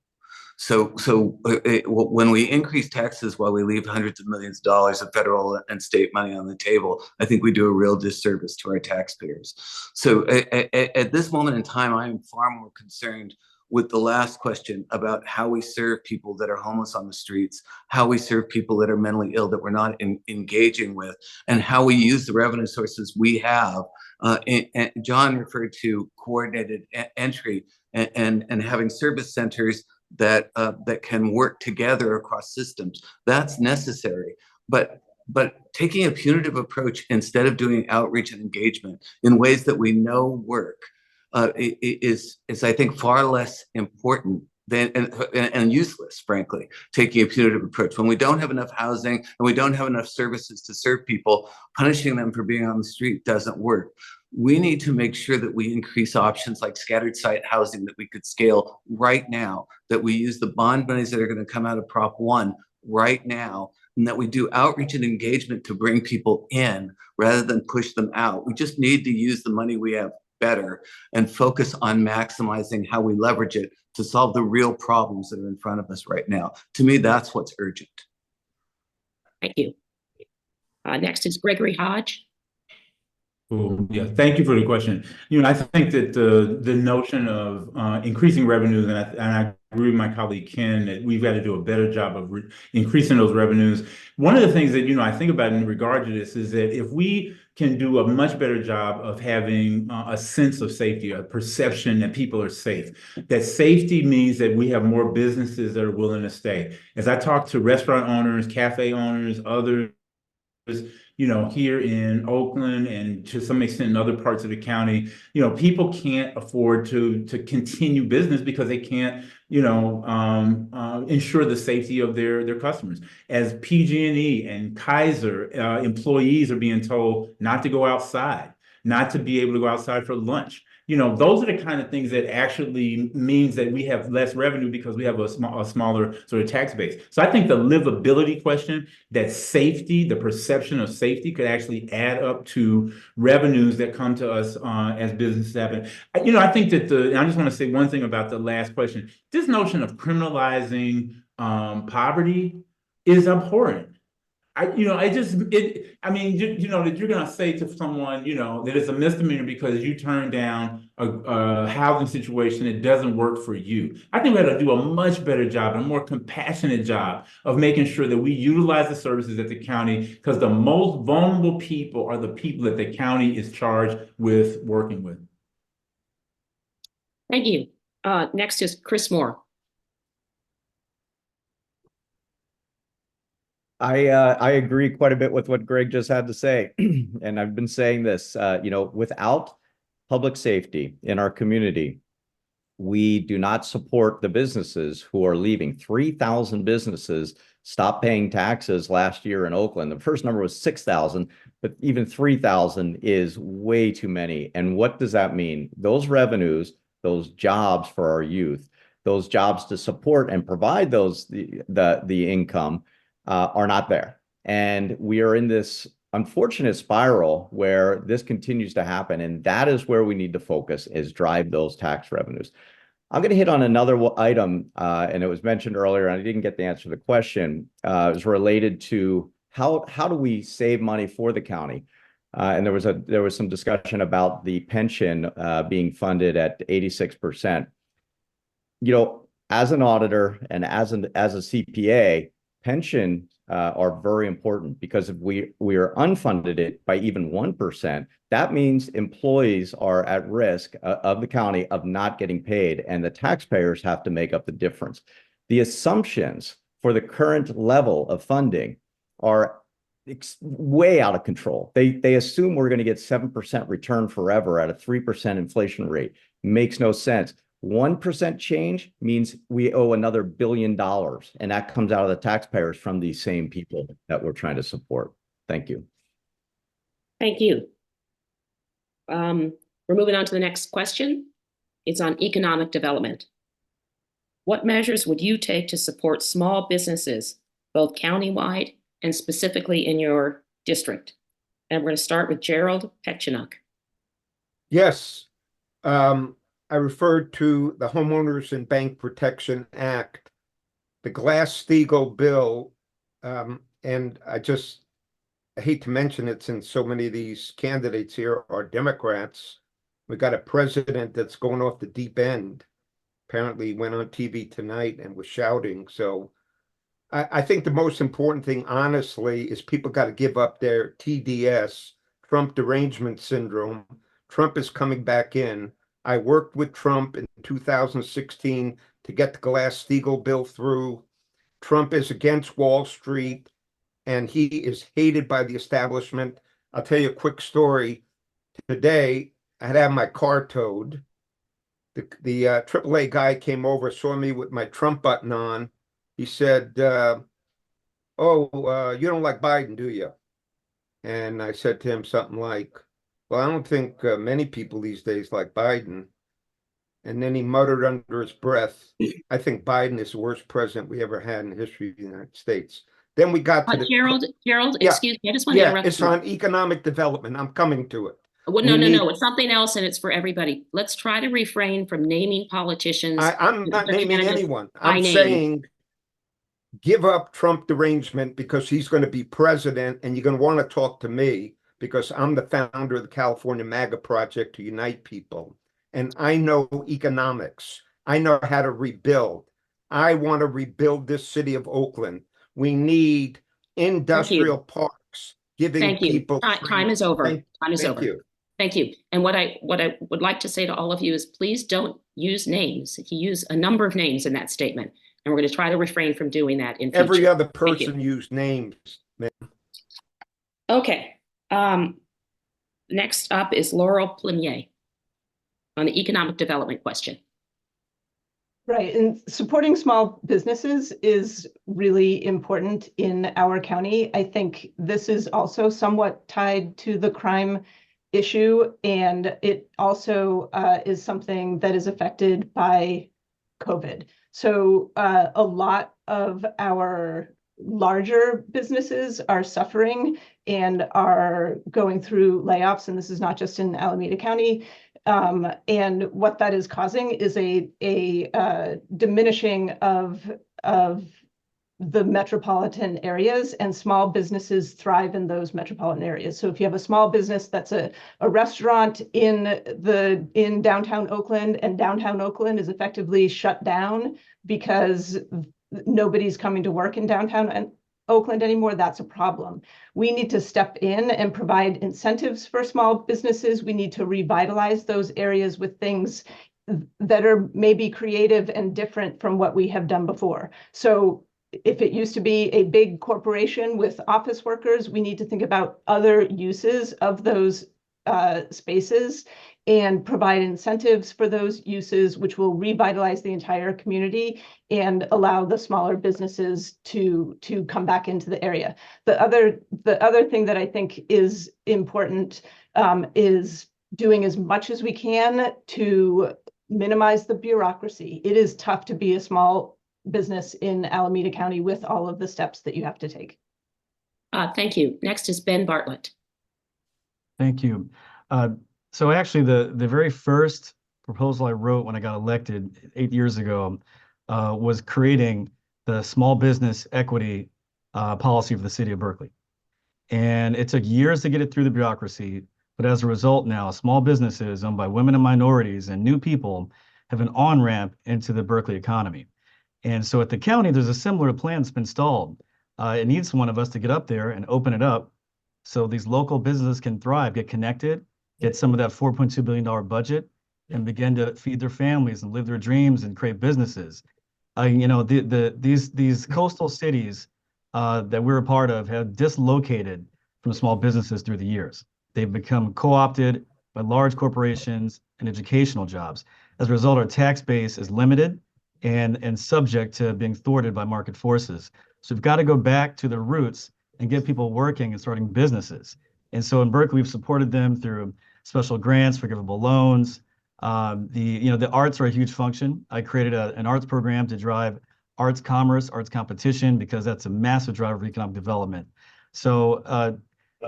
When we increase taxes while we leave hundreds of millions of dollars of federal and state money on the table, I think we do a real disservice to our taxpayers. So at this moment in time, I am far more concerned with the last question about how we serve people that are homeless on the streets, how we serve people that are mentally ill that we're not engaging with, and how we use the revenue sources we have. And John referred to coordinated entry and having service centers that can work together across systems. That's necessary. But taking a punitive approach instead of doing outreach and engagement in ways that we know work is I think far less important than and useless, frankly, taking a punitive approach. When we don't have enough housing and we don't have enough services to serve people, punishing them for being on the street doesn't work. We need to make sure that we increase options like scattered site housing that we could scale right now, that we use the bond monies that are going to come out of Prop 1 right now, and that we do outreach and engagement to bring people in rather than push them out. We just need to use the money we have better and focus on maximizing how we leverage it to solve the real problems that are in front of us right now. To me, that's what's urgent. Thank you. Next is Gregory Hodge. Oh, yeah, thank you for the question. I think that the notion of increasing revenues, and I agree with my colleague Ken, that we've got to do a better job of increasing those revenues. One of the things that I think about in regard to this is that if we can do a much better job of having a sense of safety, a perception that people are safe, that safety means that we have more businesses that are willing to stay. As I talk to restaurant owners, cafe owners, others, here in Oakland and to some extent in other parts of the county, people can't afford to continue business because they can't, ensure the safety of their customers. As PG&E and Kaiser employees are being told not to go outside, not to be able to go outside for lunch, those are the kind of things that actually means that we have less revenue because we have a smaller sort of tax base. So I think the livability question, that safety, the perception of safety could actually add up to revenues that come to us as businesses happen. I think that I just want to say one thing about the last question. This notion of criminalizing poverty is abhorrent. That you're going to say to someone, that it's a misdemeanor because you turn down a housing situation that doesn't work for you. I think we have to do a much better job, a more compassionate job of making sure that we utilize the services at the county, because the most vulnerable people are the people that the county is charged with working with. Thank you. Next is Chris Moore. I agree quite a bit with what Greg just had to say. And I've been saying this, without public safety in our community, we do not support the businesses who are leaving. 3,000 businesses stopped paying taxes last year in Oakland. The first number was 6,000, but even 3,000 is way too many. And what does that mean? Those revenues, those jobs for our youth, those jobs to support and provide the income are not there. And we are in this unfortunate spiral where this continues to happen. And that is where we need to focus, is drive those tax revenues. I'm going to hit on another item, and it was mentioned earlier, and I didn't get the answer to the question. It was related to how do we save money for the county? And there was some discussion about the pension being funded at 86%. As an auditor and as a CPA, pension are very important, because if we are unfunded it by even 1%, that means employees are at risk of the county of not getting paid, and the taxpayers have to make up the difference. The assumptions for the current level of funding are way out of control. They assume we're going to get 7% return forever at a 3% inflation rate. Makes no sense. 1% change means we owe another $1 billion, and that comes out of the taxpayers from these same people that we're trying to support. Thank you. Thank you. We're moving on to the next question. It's on economic development. What measures would you take to support small businesses, both countywide and specifically in your district? And we're going to start with Gerald Petchinuk. Yes. I referred to the Homeowners and Bank Protection Act, the Glass-Steagall bill, and I hate to mention it since so many of these candidates here are Democrats. We got a president that's going off the deep end. Apparently went on TV tonight and was shouting. So I think the most important thing, honestly, is people got to give up their TDS, Trump derangement syndrome. Trump is coming back in. I worked with Trump in 2016 to get the Glass-Steagall bill through. Trump is against Wall Street, and he is hated by the establishment. I'll tell you a quick story. Today, I had to have my car towed. The AAA guy came over, saw me with my Trump button on. He said, you don't like Biden, do you? And I said to him something like, well, I don't think many people these days like Biden. And then he muttered under his breath, I think Biden is the worst president we ever had in the history of the United States. Then we got to Gerald, Yeah. excuse me, I just want to interrupt it's you. on economic development. I'm coming to it. Well, no, it's something else, and it's for everybody. Let's try to refrain from naming politicians. I'm not naming anyone. by I'm name. saying give up Trump derangement, because he's going to be president, and you're going to want to talk to me, because I'm the founder of the California MAGA Project to unite people. And I know economics. I know how to rebuild. I want to rebuild this city of Oakland. We need industrial parks, giving people. Time is over. Time is over. Thank you. And what I would like to say to all of you is, please don't use names. He used a number of names in that statement, and we're going to try to refrain from doing that in future. Every other person used names. Okay. Next up is Laurel Plimier on the economic development question. Right, and supporting small businesses is really important in our county. I think this is also somewhat tied to the crime issue, and it also is something that is affected by COVID. So a lot of our larger businesses are suffering and are going through layoffs, and this is not just in Alameda County. And what that is causing is a diminishing of the metropolitan areas, and small businesses thrive in those metropolitan areas. So if you have a small business that's a restaurant in downtown Oakland, and downtown Oakland is effectively shut down because nobody's coming to work in downtown Oakland anymore, that's a problem. We need to step in and provide incentives for small businesses. We need to revitalize those areas with things that are maybe creative and different from what we have done before. So if it used to be a big corporation with office workers, we need to think about other uses of those spaces and provide incentives for those uses, which will revitalize the entire community and allow the smaller businesses to come back into the area. The other thing that I think is important is doing as much as we can to minimize the bureaucracy. It is tough to be a small business in Alameda County with all of the steps that you have to take. Thank you. Next is Ben Bartlett. Thank you. So actually, the very first proposal I wrote when I got elected 8 years ago was creating the small business equity policy for the city of Berkeley. And it took years to get it through the bureaucracy. But as a result now, small businesses owned by women and minorities and new people have an on-ramp into the Berkeley economy. And so at the county, there's a similar plan that's been stalled. It needs one of us to get up there and open it up so these local businesses can thrive, get connected, get some of that $4.2 billion budget, and begin to feed their families and live their dreams and create businesses. These coastal cities that we're a part of have dislocated from small businesses through the years. They've become co-opted by large corporations and educational jobs. As a result, our tax base is limited and subject to being thwarted by market forces. So we've got to go back to the roots and get people working and starting businesses. And so in Berkeley, we've supported them through special grants, forgivable loans. The arts are a huge function. I created an arts program to drive arts commerce, arts competition, because that's a massive driver of economic development. So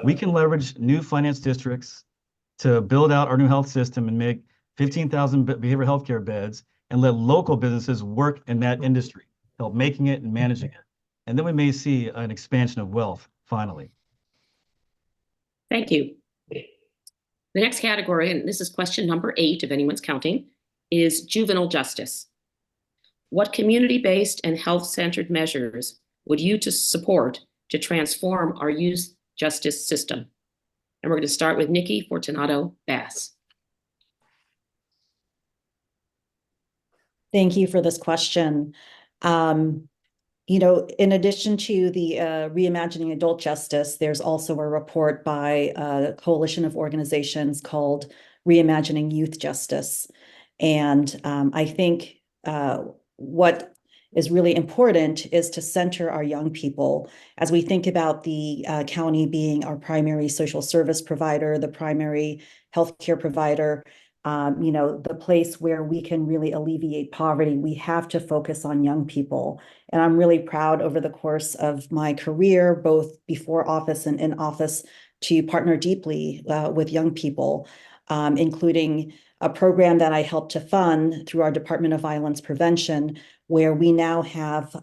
we can leverage new finance districts to build out our new health system and make 15,000 behavioral healthcare beds, and let local businesses work in that industry, help making it and managing it. And then we may see an expansion of wealth, finally. Thank you. The next category, and this is question number 8, if anyone's counting, is juvenile justice. What community-based and health-centered measures would you support to transform our youth justice system? And we're going to start with Nikki Fortunato Bass. Thank you for this question. In addition to the Reimagining Adult Justice, there's also a report by a coalition of organizations called Reimagining Youth Justice. And I think what is really important is to center our young people as we think about the county being our primary social service provider, the primary healthcare provider. The place where we can really alleviate poverty, we have to focus on young people. And I'm really proud over the course of my career, both before office and in office, to partner deeply with young people, including a program that I helped to fund through our Department of Violence Prevention, where we now have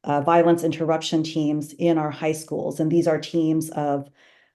violence interruption teams in our high schools. And these are teams of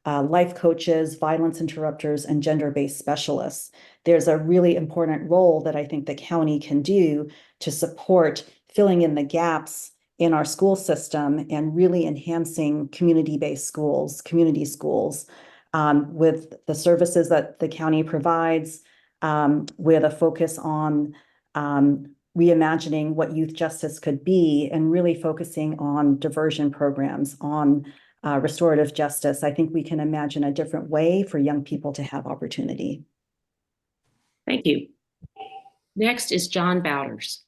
life coaches, violence interrupters, and gender-based specialists. There's a really important role that I think the county can do to support filling in the gaps in our school system and really enhancing community-based schools, community schools, with the services that the county provides, with a focus on reimagining what youth justice could be, and really focusing on diversion programs, on restorative justice. I think we can imagine a different way for young people to have opportunity. Thank you. Next is John Bowders.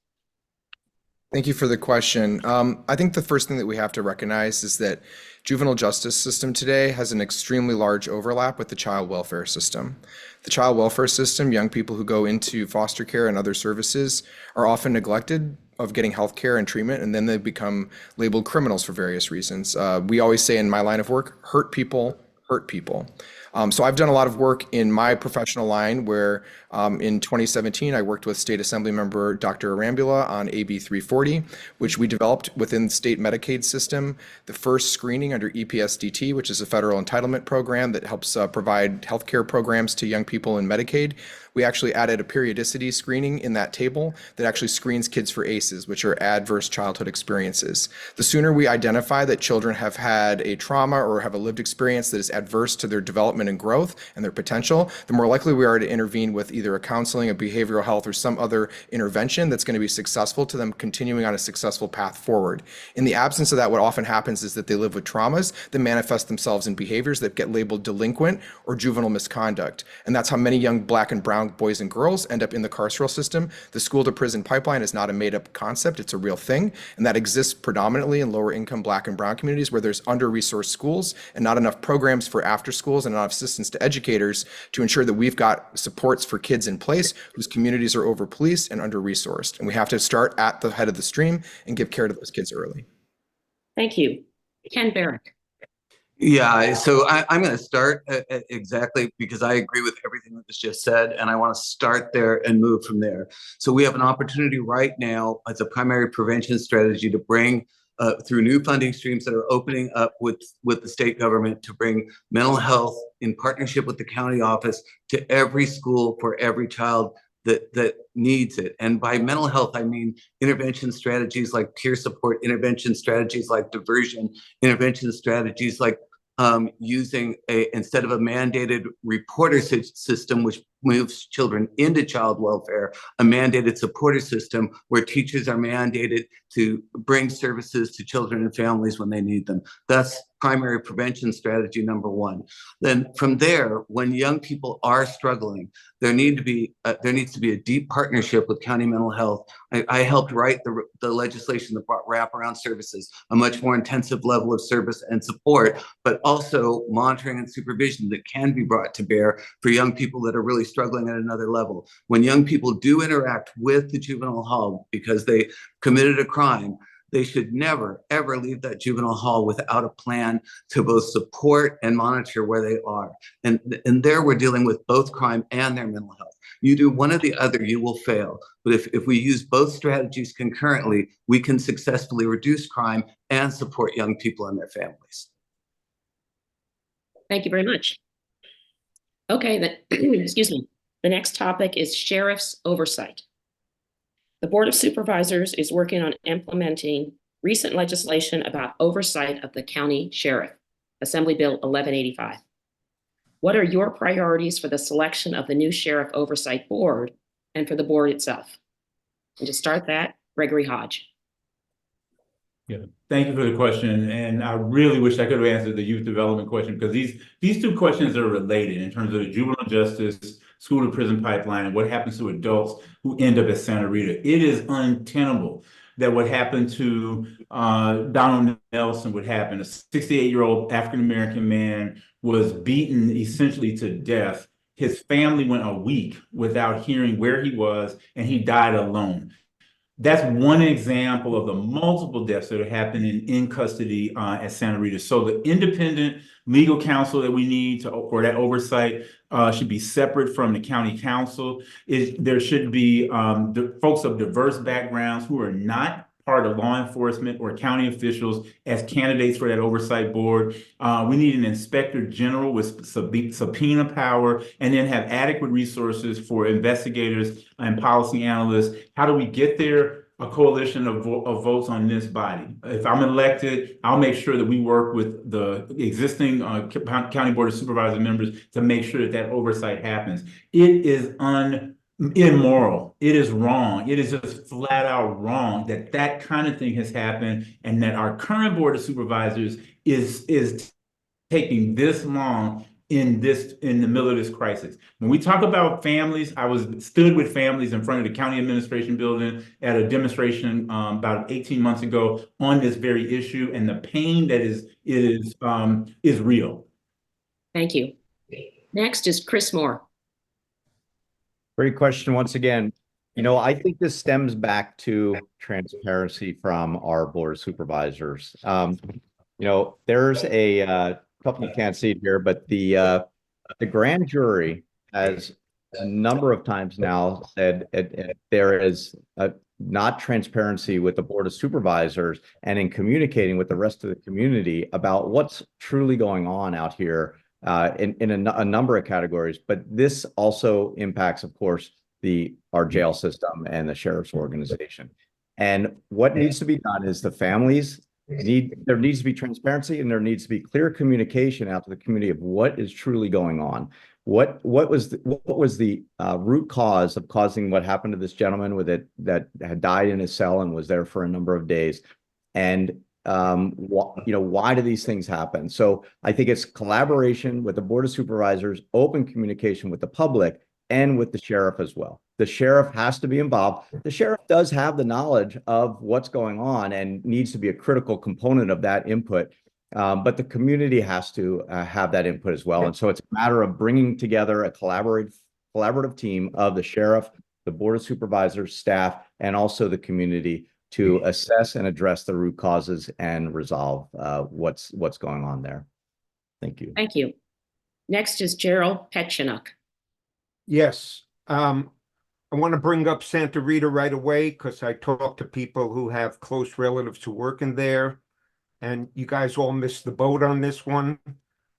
Thank you for the question. I think the first thing that we have to recognize is that juvenile justice system today has an extremely large overlap with the child welfare system. The child welfare system, young people who go into foster care and other services are often neglected of getting health care and treatment, and then they become labeled criminals for various reasons. We always say in my line of work, hurt people hurt people. So I've done a lot of work in my professional line where in 2017, I worked with State Assembly Member Dr. Arambula on AB 340, which we developed within the state Medicaid system, the first screening under EPSDT, which is a federal entitlement program that helps provide healthcare programs to young people in Medicaid. We actually added a periodicity screening in that table that actually screens kids for ACEs, which are adverse childhood experiences. The sooner we identify that children have had a trauma or have a lived experience that is adverse to their development and growth and their potential, the more likely we are to intervene with either a counseling, a behavioral health, or some other intervention that's going to be successful to them continuing on a successful path forward. In the absence of that, what often happens is that they live with traumas that manifest themselves in behaviors that get labeled delinquent or juvenile misconduct. And that's how many young Black and brown boys and girls end up in the carceral system. The school to prison pipeline is not a made-up concept, it's a real thing, and that exists predominantly in lower income Black and brown communities where there's under-resourced schools and not enough programs for after schools and not enough assistance to educators to ensure that we've got supports for kids in place whose communities are over-policed and under-resourced. And we have to start at the head of the stream and give care to those kids early. Thank you. Ken Barrick. Yeah, so I'm going to start exactly because I agree with everything that was just said, and I want to start there and move from there. So we have an opportunity right now as a primary prevention strategy to bring through new funding streams that are opening up with the state government to bring mental health in partnership with the county office to every school for every child that needs it. And by mental health, I mean intervention strategies like peer support, intervention strategies like diversion, intervention strategies like using instead of a mandated reporter system, which moves children into child welfare, a mandated supporter system where teachers are mandated to bring services to children and families when they need them. That's primary prevention strategy number one. Then from there, when young people are struggling, there needs to be a deep partnership with county mental health. I helped write the legislation that brought wraparound services, a much more intensive level of service and support, but also monitoring and supervision that can be brought to bear for young people that are really struggling at another level. When young people do interact with the juvenile hall because they committed a crime, they should never, ever leave that juvenile hall without a plan to both support and monitor where they are. And there we're dealing with both crime and their mental health. You do one or the other, you will fail. But if we use both strategies concurrently, we can successfully reduce crime and support young people and their families. Thank you very much. Okay, excuse me. The next topic is Sheriff's Oversight. The Board of Supervisors is working on implementing recent legislation about oversight of the county sheriff, Assembly Bill 1185. What are your priorities for the selection of the new Sheriff Oversight Board and for the board itself? And to start that, Gregory Hodge. Yeah, thank you for the question. And I really wish I could have answered the youth development question because these two questions are related in terms of the juvenile justice, school to prison pipeline, and what happens to adults who end up at Santa Rita. It is untenable that what happened to Donald Nelson would happen. A 68-year-old African-American man was beaten essentially to death. His family went a week without hearing where he was, and he died alone. That's one example of the multiple deaths that are happening in custody at Santa Rita. So the independent legal counsel that we need for that oversight should be separate from the county council. There should be folks of diverse backgrounds who are not part of law enforcement or county officials as candidates for that oversight board. We need an inspector general with subpoena power, and then have adequate resources for investigators and policy analysts. How do we get there? A coalition of votes on this body. If I'm elected, I'll make sure that we work with the existing County Board of Supervisors members to make sure that oversight happens. It is immoral. It is wrong. It is just flat out wrong that kind of thing has happened, and that our current Board of Supervisors is taking this long in the middle of this crisis. When we talk about families, I stood with families in front of the county administration building at a demonstration about 18 months ago on this very issue, and the pain that is real. Thank you. Next is Chris Moore. Great question once again. I think this stems back to transparency from our board of supervisors. There's a couple, you can't see it here, but the grand jury has a number of times now said there is not transparency with the board of supervisors and in communicating with the rest of the community about what's truly going on out here in a number of categories. But this also impacts, of course, our jail system and the sheriff's organization. And what needs to be done is the families there needs to be transparency, and there needs to be clear communication out to the community of what is truly going on. What was the root cause of causing what happened to this gentleman that had died in his cell and was there for a number of days, and why do these things happen? So I think it's collaboration with the board of supervisors, open communication with the public, and with the sheriff as well. The sheriff has to be involved. The sheriff does have the knowledge of what's going on and needs to be a critical component of that input. But the community has to have that input as well. And so it's a matter of bringing together a collaborative team of the sheriff, the board of supervisors, staff, and also the community to assess and address the root causes and resolve what's going on there. Thank you. Thank you. Next is Gerald Petchinuk. Yes. I want to bring up Santa Rita right away because I talk to people who have close relatives who work in there, and you guys all missed the boat on this one.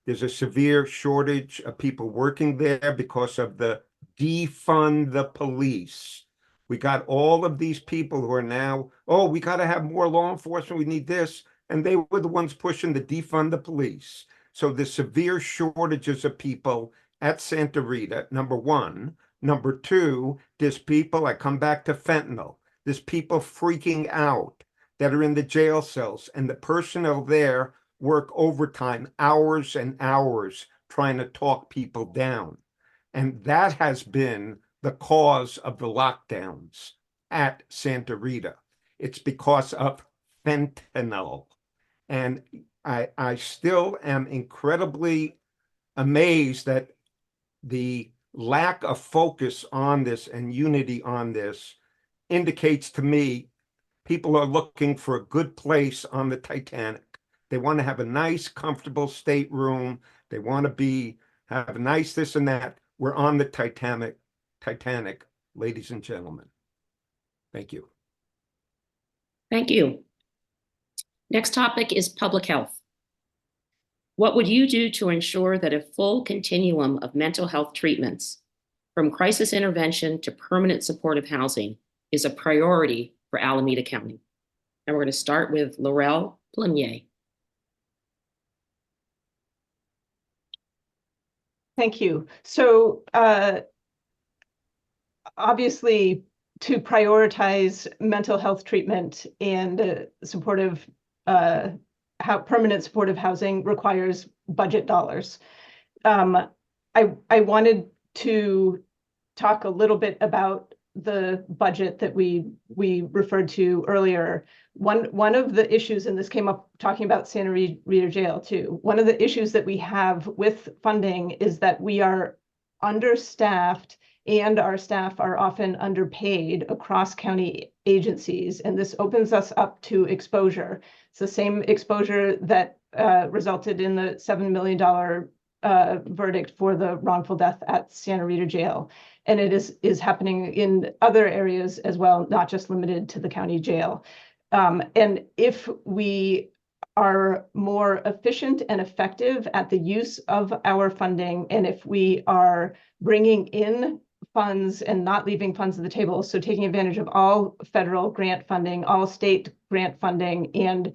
There's a severe shortage of people working there because of the defund the police. We got all of these people who are now, oh, we got to have more law enforcement, we need this, and they were the ones pushing the defund the police. So the severe shortages of people at Santa Rita, number one. Number two, there's people, I come back to fentanyl, there's people freaking out that are in the jail cells, and the personnel there work overtime, hours and hours, trying to talk people down. And that has been the cause of the lockdowns at Santa Rita. It's because of fentanyl. And I still am incredibly amazed that the lack of focus on this and unity on this indicates to me people are looking for a good place on the Titanic. They want to have a nice, comfortable stateroom. They want to have a nice this and that. We're on the Titanic, ladies and gentlemen. Thank you. Thank you. Next topic is public health. What would you do to ensure that a full continuum of mental health treatments, from crisis intervention to permanent supportive housing, is a priority for Alameda County? And we're going to start with Laurel Plemier. Thank you. So obviously, to prioritize mental health treatment and permanent supportive housing requires budget dollars. I wanted to talk a little bit about the budget that we referred to earlier. One of the issues, and this came up talking about Santa Rita Jail too, one of the issues that we have with funding is that we are understaffed and our staff are often underpaid across county agencies, and this opens us up to exposure. It's the same exposure that resulted in the $7 million verdict for the wrongful death at Santa Rita Jail. And it is happening in other areas as well, not just limited to the county jail. And if we are more efficient and effective at the use of our funding, and if we are bringing in funds and not leaving funds at the table, so taking advantage of all federal grant funding, all state grant funding, and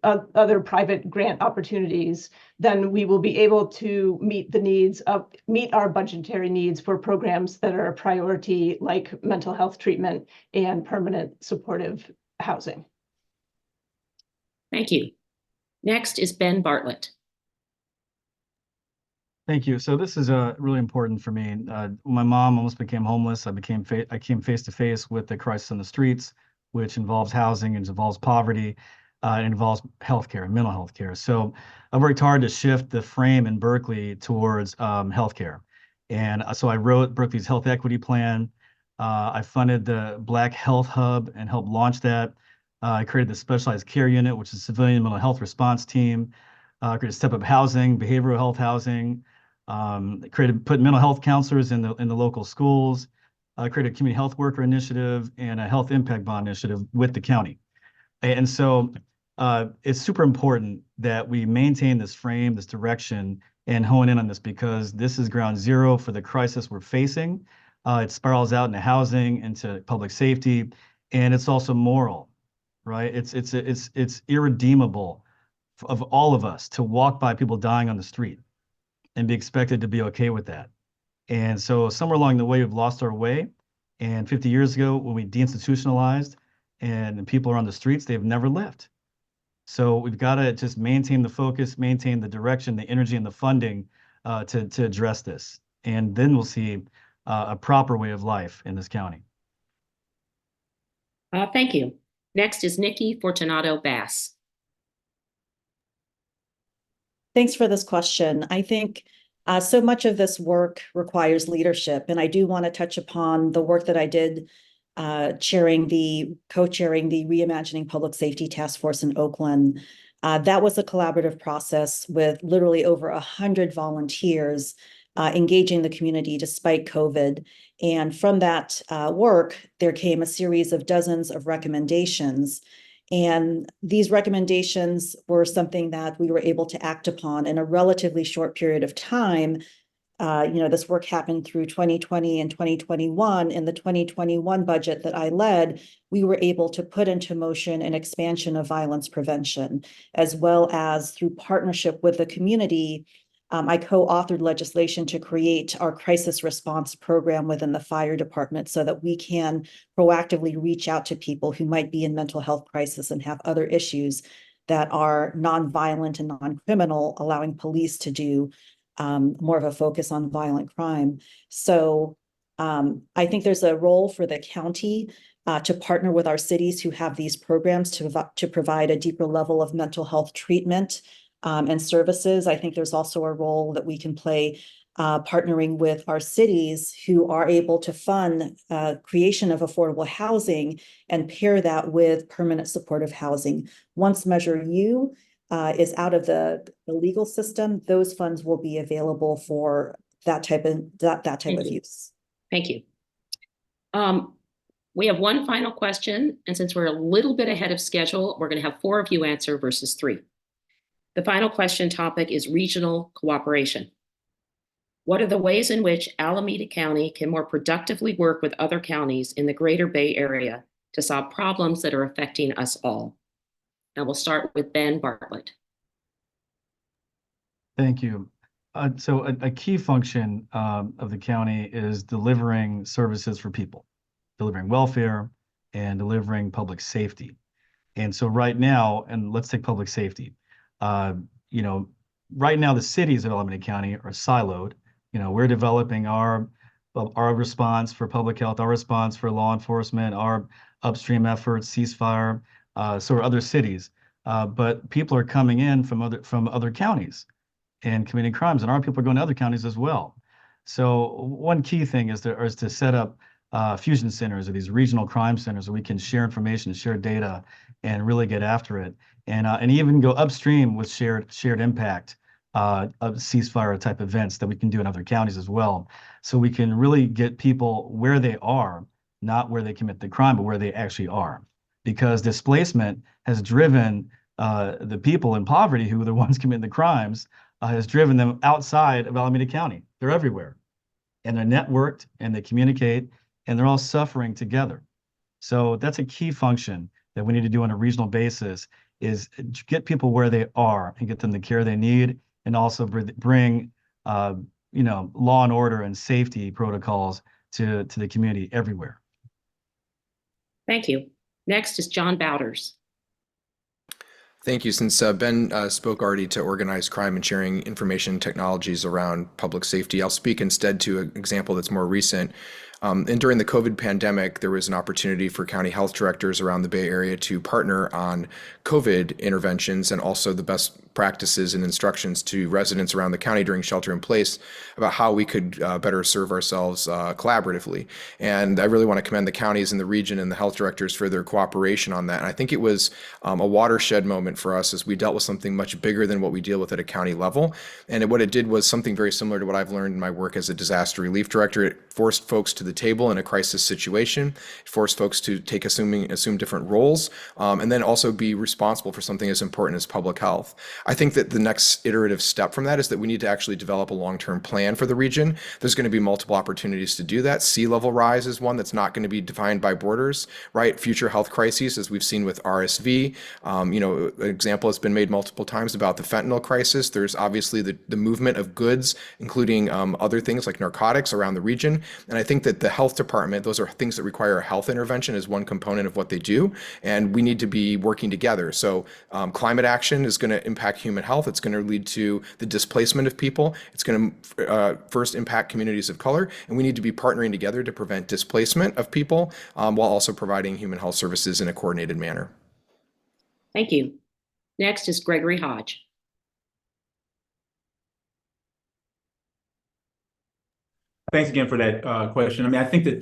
other private grant opportunities, then we will be able to meet our budgetary needs for programs that are a priority, like mental health treatment and permanent supportive housing. Thank you. Next is Ben Bartlett. Thank you. So this is really important for me. My mom almost became homeless. I came face to face with the crisis on the streets, which involves housing, it involves poverty, it involves healthcare, mental health care. So I worked hard to shift the frame in Berkeley towards healthcare. And so I wrote Berkeley's Health Equity Plan. I funded the Black Health Hub and helped launch that. I created the Specialized Care Unit, which is a civilian mental health response team. Created Step Up Housing, behavioral health housing. Put mental health counselors in the local schools. Created a community health worker initiative and a health impact bond initiative with the county. And so it's super important that we maintain this frame, this direction, and hone in on this because this is ground zero for the crisis we're facing. It spirals out into housing, into public safety, and it's also moral, right? It's irredeemable of all of us to walk by people dying on the street and be expected to be okay with that. And so somewhere along the way, we've lost our way. And 50 years ago, when we deinstitutionalized and people are on the streets, they've never left. So we've got to just maintain the focus, maintain the direction, the energy, and the funding to address this. And then we'll see a proper way of life in this county. Thank you. Next is Nikki Fortunato Bass. Thanks for this question. I think so much of this work requires leadership, and I do want to touch upon the work that I did co-chairing the Reimagining Public Safety Task Force in Oakland. That was a collaborative process with literally over 100 volunteers engaging the community despite COVID. And from that work, there came a series of dozens of recommendations. And these recommendations were something that we were able to act upon in a relatively short period of time. This work happened through 2020 and 2021. In the 2021 budget that I led, we were able to put into motion an expansion of violence prevention, as well as through partnership with the community. I co-authored legislation to create our crisis response program within the fire department so that we can proactively reach out to people who might be in mental health crisis and have other issues that are non-violent and non-criminal, allowing police to do more of a focus on violent crime. So I think there's a role for the county to partner with our cities who have these programs to provide a deeper level of mental health treatment and services. I think there's also a role that we can play partnering with our cities who are able to fund creation of affordable housing and pair that with permanent supportive housing. Once Measure U is out of the legal system, those funds will be available for that type of use. Thank you. We have one final question, and since we're a little bit ahead of schedule, we're going to have 4 of you answer versus 3. The final question topic is regional cooperation. What are the ways in which Alameda County can more productively work with other counties in the Greater Bay Area to solve problems that are affecting us all? And we'll start with Ben Bartlett. Thank you. So a key function of the county is delivering services for people, delivering welfare and delivering public safety. And so right now, and let's take public safety. Right now the cities of Alameda County are siloed. We're developing our response for public health, our response for law enforcement, our upstream efforts, ceasefire, so are other cities. But people are coming in from other counties and committing crimes, and our people are going to other counties as well. So one key thing is to set up fusion centers or these regional crime centers where we can share information, share data, and really get after it, and even go upstream with shared impact of ceasefire type events that we can do in other counties as well. So we can really get people where they are, not where they commit the crime, but where they actually are. Because displacement has driven the people in poverty who are the ones committing the crimes, has driven them outside of Alameda County. They're everywhere. And they're networked and they communicate and they're all suffering together. So that's a key function that we need to do on a regional basis, is get people where they are and get them the care they need, and also bring law and order and safety protocols to the community everywhere. Thank you. Next is John Bowders. Thank you. Since Ben spoke already to organize crime and sharing information technologies around public safety, I'll speak instead to an example that's more recent. And during the COVID pandemic, there was an opportunity for county health directors around the Bay Area to partner on COVID interventions and also the best practices and instructions to residents around the county during shelter in place about how we could better serve ourselves collaboratively. And I really want to commend the counties in the region and the health directors for their cooperation on that. And I think it was a watershed moment for us as we dealt with something much bigger than what we deal with at a county level. And what it did was something very similar to what I've learned in my work as a disaster relief director. It forced folks to the table in a crisis situation. It forced folks to assume different roles, and then also be responsible for something as important as public health. I think that the next iterative step from that is that we need to actually develop a long-term plan for the region. There's going to be multiple opportunities to do that. Sea level rise is one that's not going to be defined by borders, right? Future health crises, as we've seen with RSV. An example has been made multiple times about the fentanyl crisis. There's obviously the movement of goods, including other things like narcotics around the region. And I think that the health department, those are things that require a health intervention as one component of what they do. And we need to be working together. So climate action is going to impact human health. It's going to lead to the displacement of people. It's going to first impact communities of color. And we need to be partnering together to prevent displacement of people while also providing human health services in a coordinated manner. Thank you. Next is Gregory Hodge. Thanks again for that question. I mean, I think that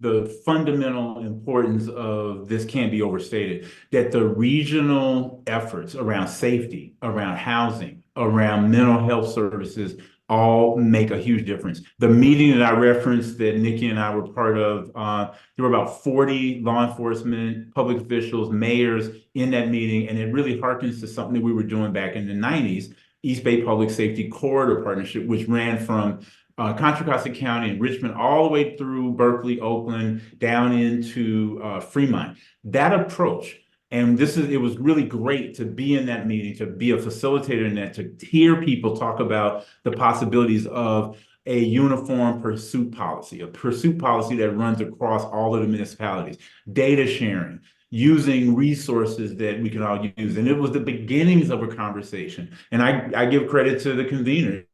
the fundamental importance of this can't be overstated, that the regional efforts around safety, around housing, around mental health services all make a huge difference. The meeting that I referenced that Nikki and I were part of, there were about 40 law enforcement, public officials, mayors in that meeting, and it really harkens to something that we were doing back in the 90s, East Bay Public Safety Corridor Partnership, which ran from Contra Costa County and Richmond, all the way through Berkeley, Oakland, down into Fremont. That approach, and it was really great to be in that meeting, to be a facilitator in that, to hear people talk about the possibilities of a uniform pursuit policy, a pursuit policy that runs across all of the municipalities, data sharing, using resources that we can all use. And it was the beginnings of a conversation. And I give credit to the convener.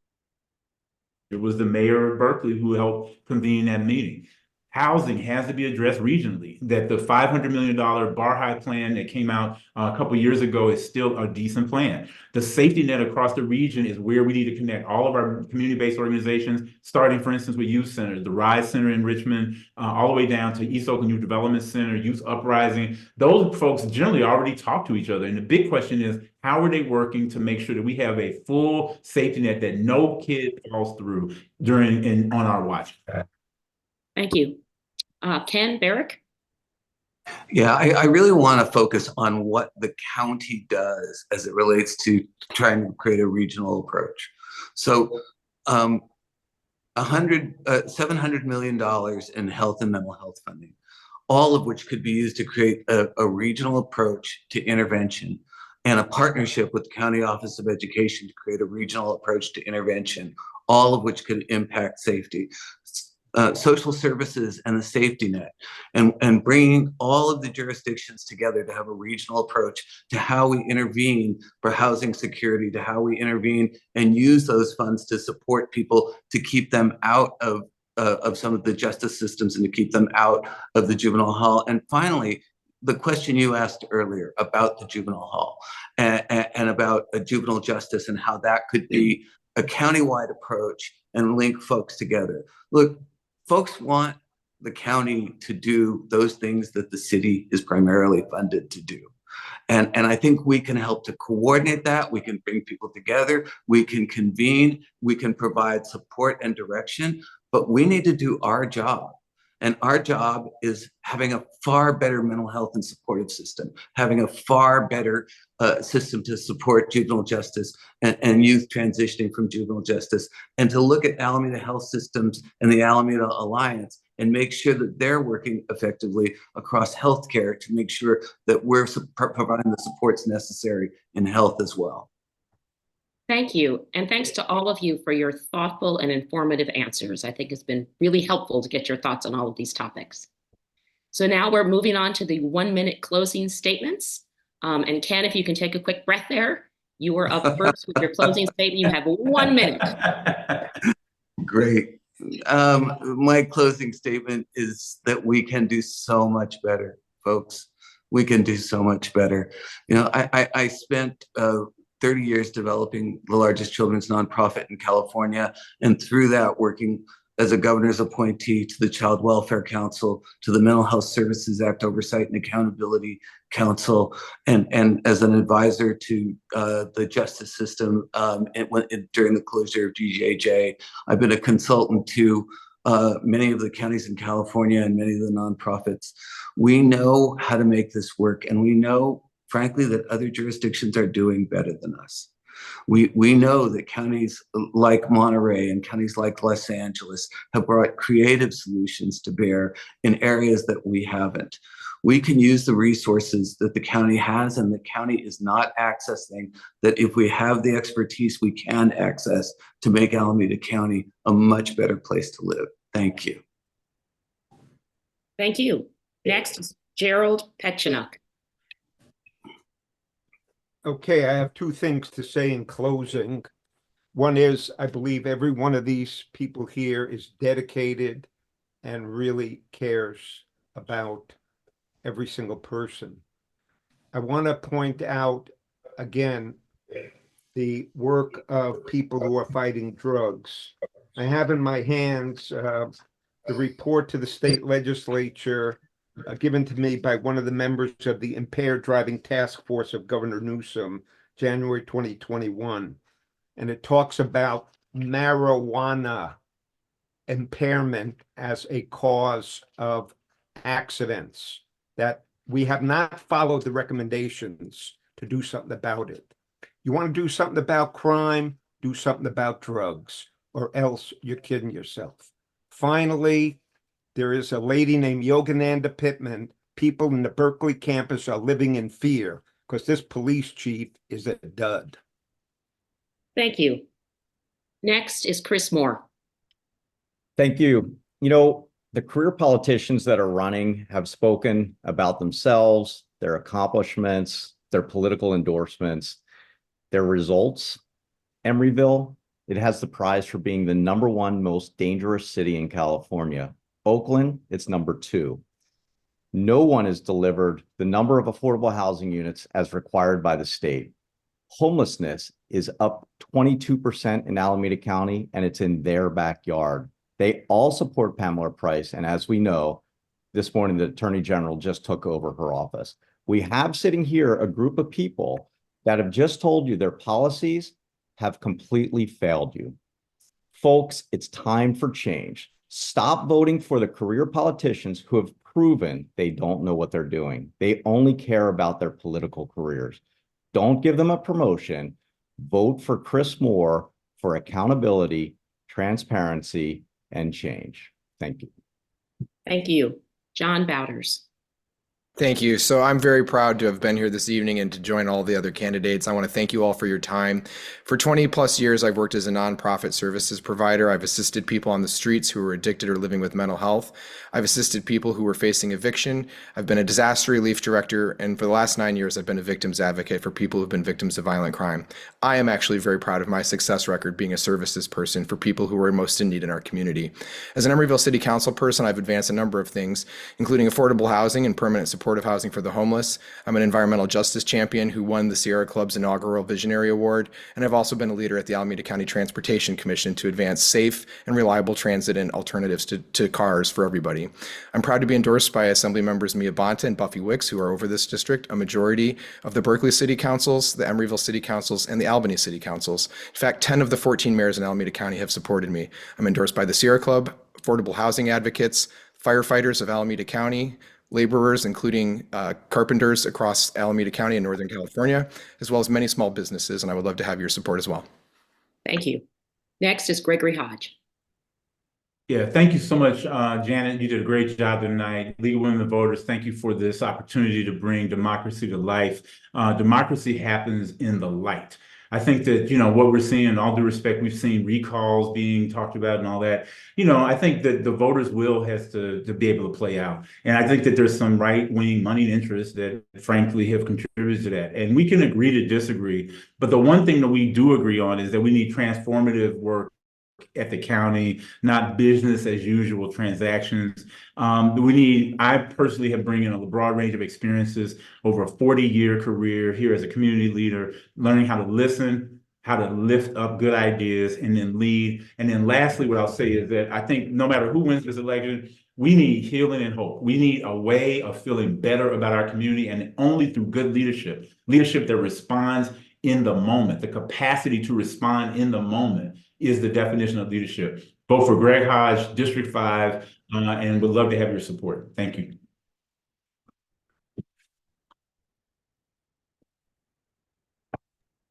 It was the mayor of Berkeley who helped convene that meeting. Housing has to be addressed regionally, that the $500 million Bar-High plan that came out a couple years ago is still a decent plan. The safety net across the region is where we need to connect all of our community-based organizations, starting, for instance, with youth centers, the RISE Center in Richmond, all the way down to East Oakland Youth Development Center, Youth Uprising. Those folks generally already talk to each other. And the big question is, how are they working to make sure that we have a full safety net that no kid falls through on our watch? Thank you. Ken Barrick. Yeah, I really want to focus on what the county does as it relates to trying to create a regional approach. So $700 million in health and mental health funding, all of which could be used to create a regional approach to intervention, and a partnership with the County Office of Education to create a regional approach to intervention, all of which could impact safety. Social services and the safety net, and bringing all of the jurisdictions together to have a regional approach to how we intervene for housing security, to how we intervene and use those funds to support people, to keep them out of some of the justice systems and to keep them out of the juvenile hall. And finally, the question you asked earlier about the juvenile hall and about a juvenile justice and how that could be a countywide approach and link folks together. Look, folks want the county to do those things that the city is primarily funded to do. And I think we can help to coordinate that. We can bring people together. We can convene. We can provide support and direction. But we need to do our job. And our job is having a far better mental health and supportive system, having a far better system to support juvenile justice and youth transitioning from juvenile justice, and to look at Alameda Health Systems and the Alameda Alliance and make sure that they're working effectively across healthcare to make sure that we're providing the supports necessary in health as well. Thank you. And thanks to all of you for your thoughtful and informative answers. I think it's been really helpful to get your thoughts on all of these topics. So now we're moving on to the 1-minute closing statements. And Ken, if you can take a quick breath there, you are up first with your closing statement. You have 1 minute. Great. My closing statement is that we can do so much better, folks. We can do so much better. You know, I spent 30 years developing the largest children's nonprofit in California, and through that working as a governor's appointee to the Child Welfare Council, to the Mental Health Services Act Oversight and Accountability Council, and as an advisor to the justice system during the closure of GJJ. I've been a consultant to many of the counties in California and many of the nonprofits. We know how to make this work, and we know, frankly, that other jurisdictions are doing better than us. We know that counties like Monterey and counties like Los Angeles have brought creative solutions to bear in areas that we haven't. We can use the resources that the county has and the county is not accessing, that if we have the expertise we can access to make Alameda County a much better place to live. Thank you. Thank you. Next is Gerald Petchinuk. Okay, I have two things to say in closing. One is, I believe every one of these people here is dedicated and really cares about every single person. I want to point out again the work of people who are fighting drugs. I have in my hands the report to the state legislature given to me by one of the members of the Impaired Driving Task Force of Governor Newsom, January 2021. And it talks about marijuana impairment as a cause of accidents, that we have not followed the recommendations to do something about it. You want to do something about crime, do something about drugs, or else you're kidding yourself. Finally, there is a lady named Yogananda Pittman. People in the Berkeley campus are living in fear because this police chief is a dud. Thank you. Next is Chris Moore. Thank you. You know, the career politicians that are running have spoken about themselves, their accomplishments, their political endorsements, their results. Emeryville, it has the prize for being the #1 most dangerous city in California. Oakland, it's #2. No one has delivered the number of affordable housing units as required by the state. Homelessness is up 22% in Alameda County, and it's in their backyard. They all support Pamela Price, and as we know, this morning the Attorney General just took over her office. We have sitting here a group of people that have just told you their policies have completely failed you. Folks, it's time for change. Stop voting for the career politicians who have proven they don't know what they're doing. They only care about their political careers. Don't give them a promotion. Vote for Chris Moore for accountability, transparency, and change. Thank you. Thank you. John Bowders. Thank you. So I'm very proud to have been here this evening and to join all the other candidates. I want to thank you all for your time. For 20 plus years, I've worked as a nonprofit services provider. I've assisted people on the streets who are addicted or living with mental health. I've assisted people who were facing eviction. I've been a disaster relief director. And for the last 9 years, I've been a victims advocate for people who've been victims of violent crime. I am actually very proud of my success record being a services person for people who are most in need in our community. As an Emeryville City Council person, I've advanced a number of things, including affordable housing and permanent supportive housing for the homeless. I'm an environmental justice champion who won the Sierra Club's inaugural Visionary Award, and I've also been a leader at the Alameda County Transportation Commission to advance safe and reliable transit and alternatives to cars for everybody. I'm proud to be endorsed by Assembly members Mia Bonta and Buffy Wicks, who are over this district, a majority of the Berkeley City Councils, the Emeryville City Councils, and the Albany City Councils. In fact, 10 of the 14 mayors in Alameda County have supported me. I'm endorsed by the Sierra Club, affordable housing advocates, firefighters of Alameda County, laborers, including carpenters across Alameda County and Northern California, as well as many small businesses, and I would love to have your support as well. Thank you. Next is Gregory Hodge. Yeah, thank you so much, Janet. You did a great job tonight. League of Women Voters, thank you for this opportunity to bring democracy to life. Democracy happens in the light. I think that, what we're seeing, all due respect, we've seen recalls being talked about and all that. I think that the voters' will has to be able to play out. And I think that there's some right-wing moneyed interests that frankly have contributed to that. And we can agree to disagree. But the one thing that we do agree on is that we need transformative work at the county, not business as usual transactions. I personally have bringing a broad range of experiences over a 40-year career here as a community leader, learning how to listen, how to lift up good ideas, and then lead. And then lastly, what I'll say is that I think no matter who wins this election, we need healing and hope. We need a way of feeling better about our community, and only through good leadership that responds in the moment. The capacity to respond in the moment is the definition of leadership. Vote for Greg Hodge, District 5, and would love to have your support. Thank you.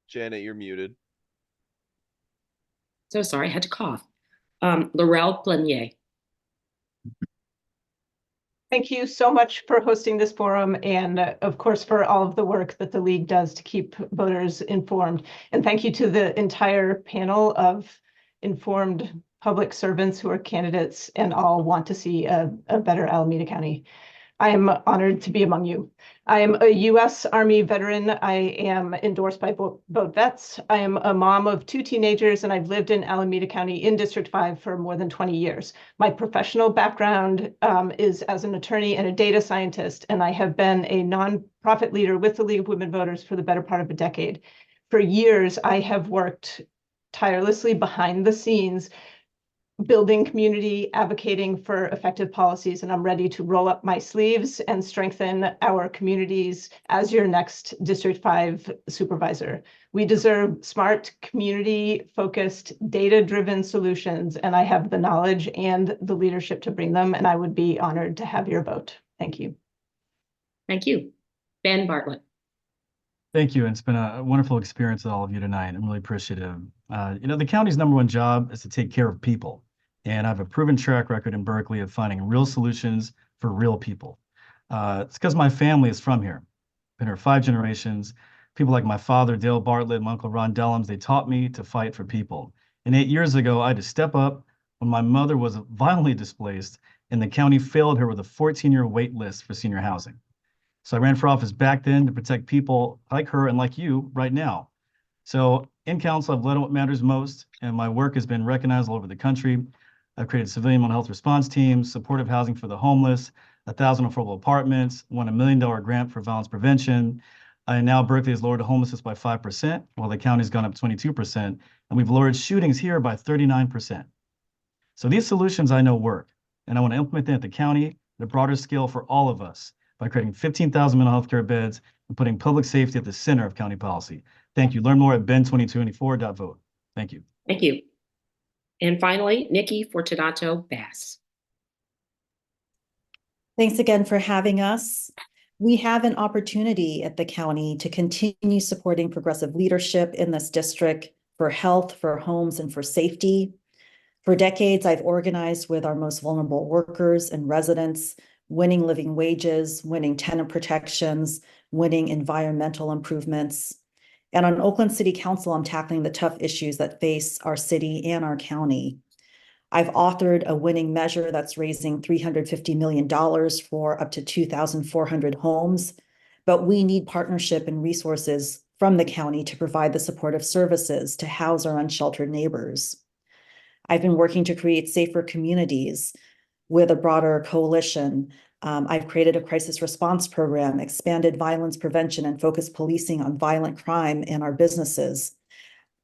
Janet, you're muted. So sorry, I had to cough. Laurel Plenier. Thank you so much for hosting this forum and, of course, for all of the work that the League does to keep voters informed. And thank you to the entire panel of informed public servants who are candidates and all want to see a better Alameda County. I am honored to be among you. I am a U.S. Army veteran. I am endorsed by both vets. I am a mom of 2 teenagers, and I've lived in Alameda County in District 5 for more than 20 years. My professional background is as an attorney and a data scientist, and I have been a nonprofit leader with the League of Women Voters for the better part of a decade. For years, I have worked tirelessly behind the scenes building community, advocating for effective policies, and I'm ready to roll up my sleeves and strengthen our communities as your next District 5 supervisor. We deserve smart, community-focused, data-driven solutions, and I have the knowledge and the leadership to bring them, and I would be honored to have your vote. Thank you. Thank you. Ben Bartlett. Thank you. And it's been a wonderful experience with all of you tonight. I'm really appreciative. The county's #1 job is to take care of people. And I have a proven track record in Berkeley of finding real solutions for real people. It's because my family is from here. Been here 5 generations. People like my father, Dale Bartlett, my uncle Ron Dellums, they taught me to fight for people. And 8 years ago, I had to step up when my mother was violently displaced and the county failed her with a 14-year wait list for senior housing. So I ran for office back then to protect people like her and like you right now. So in council, I've led on what matters most, and my work has been recognized all over the country. I've created civilian mental health response teams, supportive housing for the homeless, 1,000 affordable apartments, won a $1 million grant for violence prevention. And now Berkeley has lowered homelessness by 5%, while the county's gone up 22%. And we've lowered shootings here by 39%. So these solutions I know work, and I want to implement them at the county at a broader scale for all of us by creating 15,000 mental health care beds and putting public safety at the center of county policy. Thank you. Learn more at ben2024.vote. Thank you. Thank you. And finally, Nikki Fortunato Bass. Thanks again for having us. We have an opportunity at the county to continue supporting progressive leadership in this district for health, for homes, and for safety. For decades, I've organized with our most vulnerable workers and residents, winning living wages, winning tenant protections, winning environmental improvements. And on Oakland City Council, I'm tackling the tough issues that face our city and our county. I've authored a winning measure that's raising $350 million for up to 2,400 homes, but we need partnership and resources from the county to provide the supportive services to house our unsheltered neighbors. I've been working to create safer communities with a broader coalition. I've created a crisis response program, expanded violence prevention, and focused policing on violent crime in our businesses.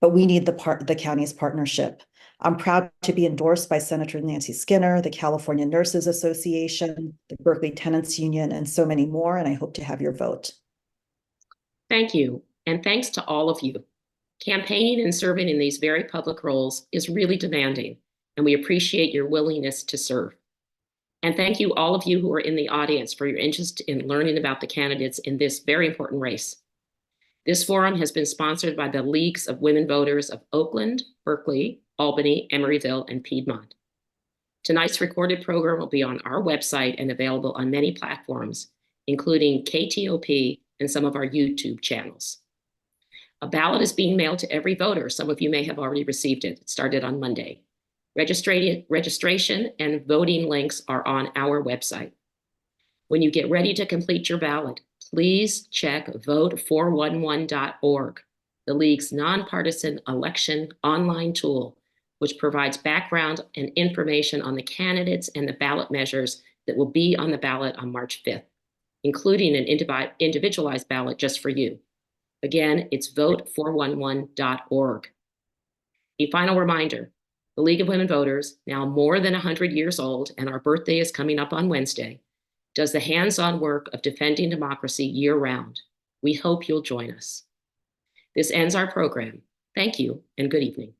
But we need the county's partnership. I'm proud to be endorsed by Senator Nancy Skinner, the California Nurses Association, the Berkeley Tenants Union, and so many more, and I hope to have your vote. Thank you, and thanks to all of you. Campaigning and serving in these very public roles is really demanding, and we appreciate your willingness to serve. And thank you, all of you who are in the audience, for your interest in learning about the candidates in this very important race. This forum has been sponsored by the Leagues of Women Voters of Oakland, Berkeley, Albany, Emeryville, and Piedmont. Tonight's recorded program will be on our website and available on many platforms, including KTOP and some of our YouTube channels. A ballot is being mailed to every voter. Some of you may have already received it. It started on Monday. Registration and voting links are on our website. When you get ready to complete your ballot, please check vote411.org, the League's nonpartisan election online tool, which provides background and information on the candidates and the ballot measures that will be on the ballot on March 5th, including an individualized ballot just for you. Again, it's vote411.org. A final reminder, the League of Women Voters, now more than 100 years old, and our birthday is coming up on Wednesday, does the hands-on work of defending democracy year-round. We hope you'll join us. This ends our program. Thank you and good evening.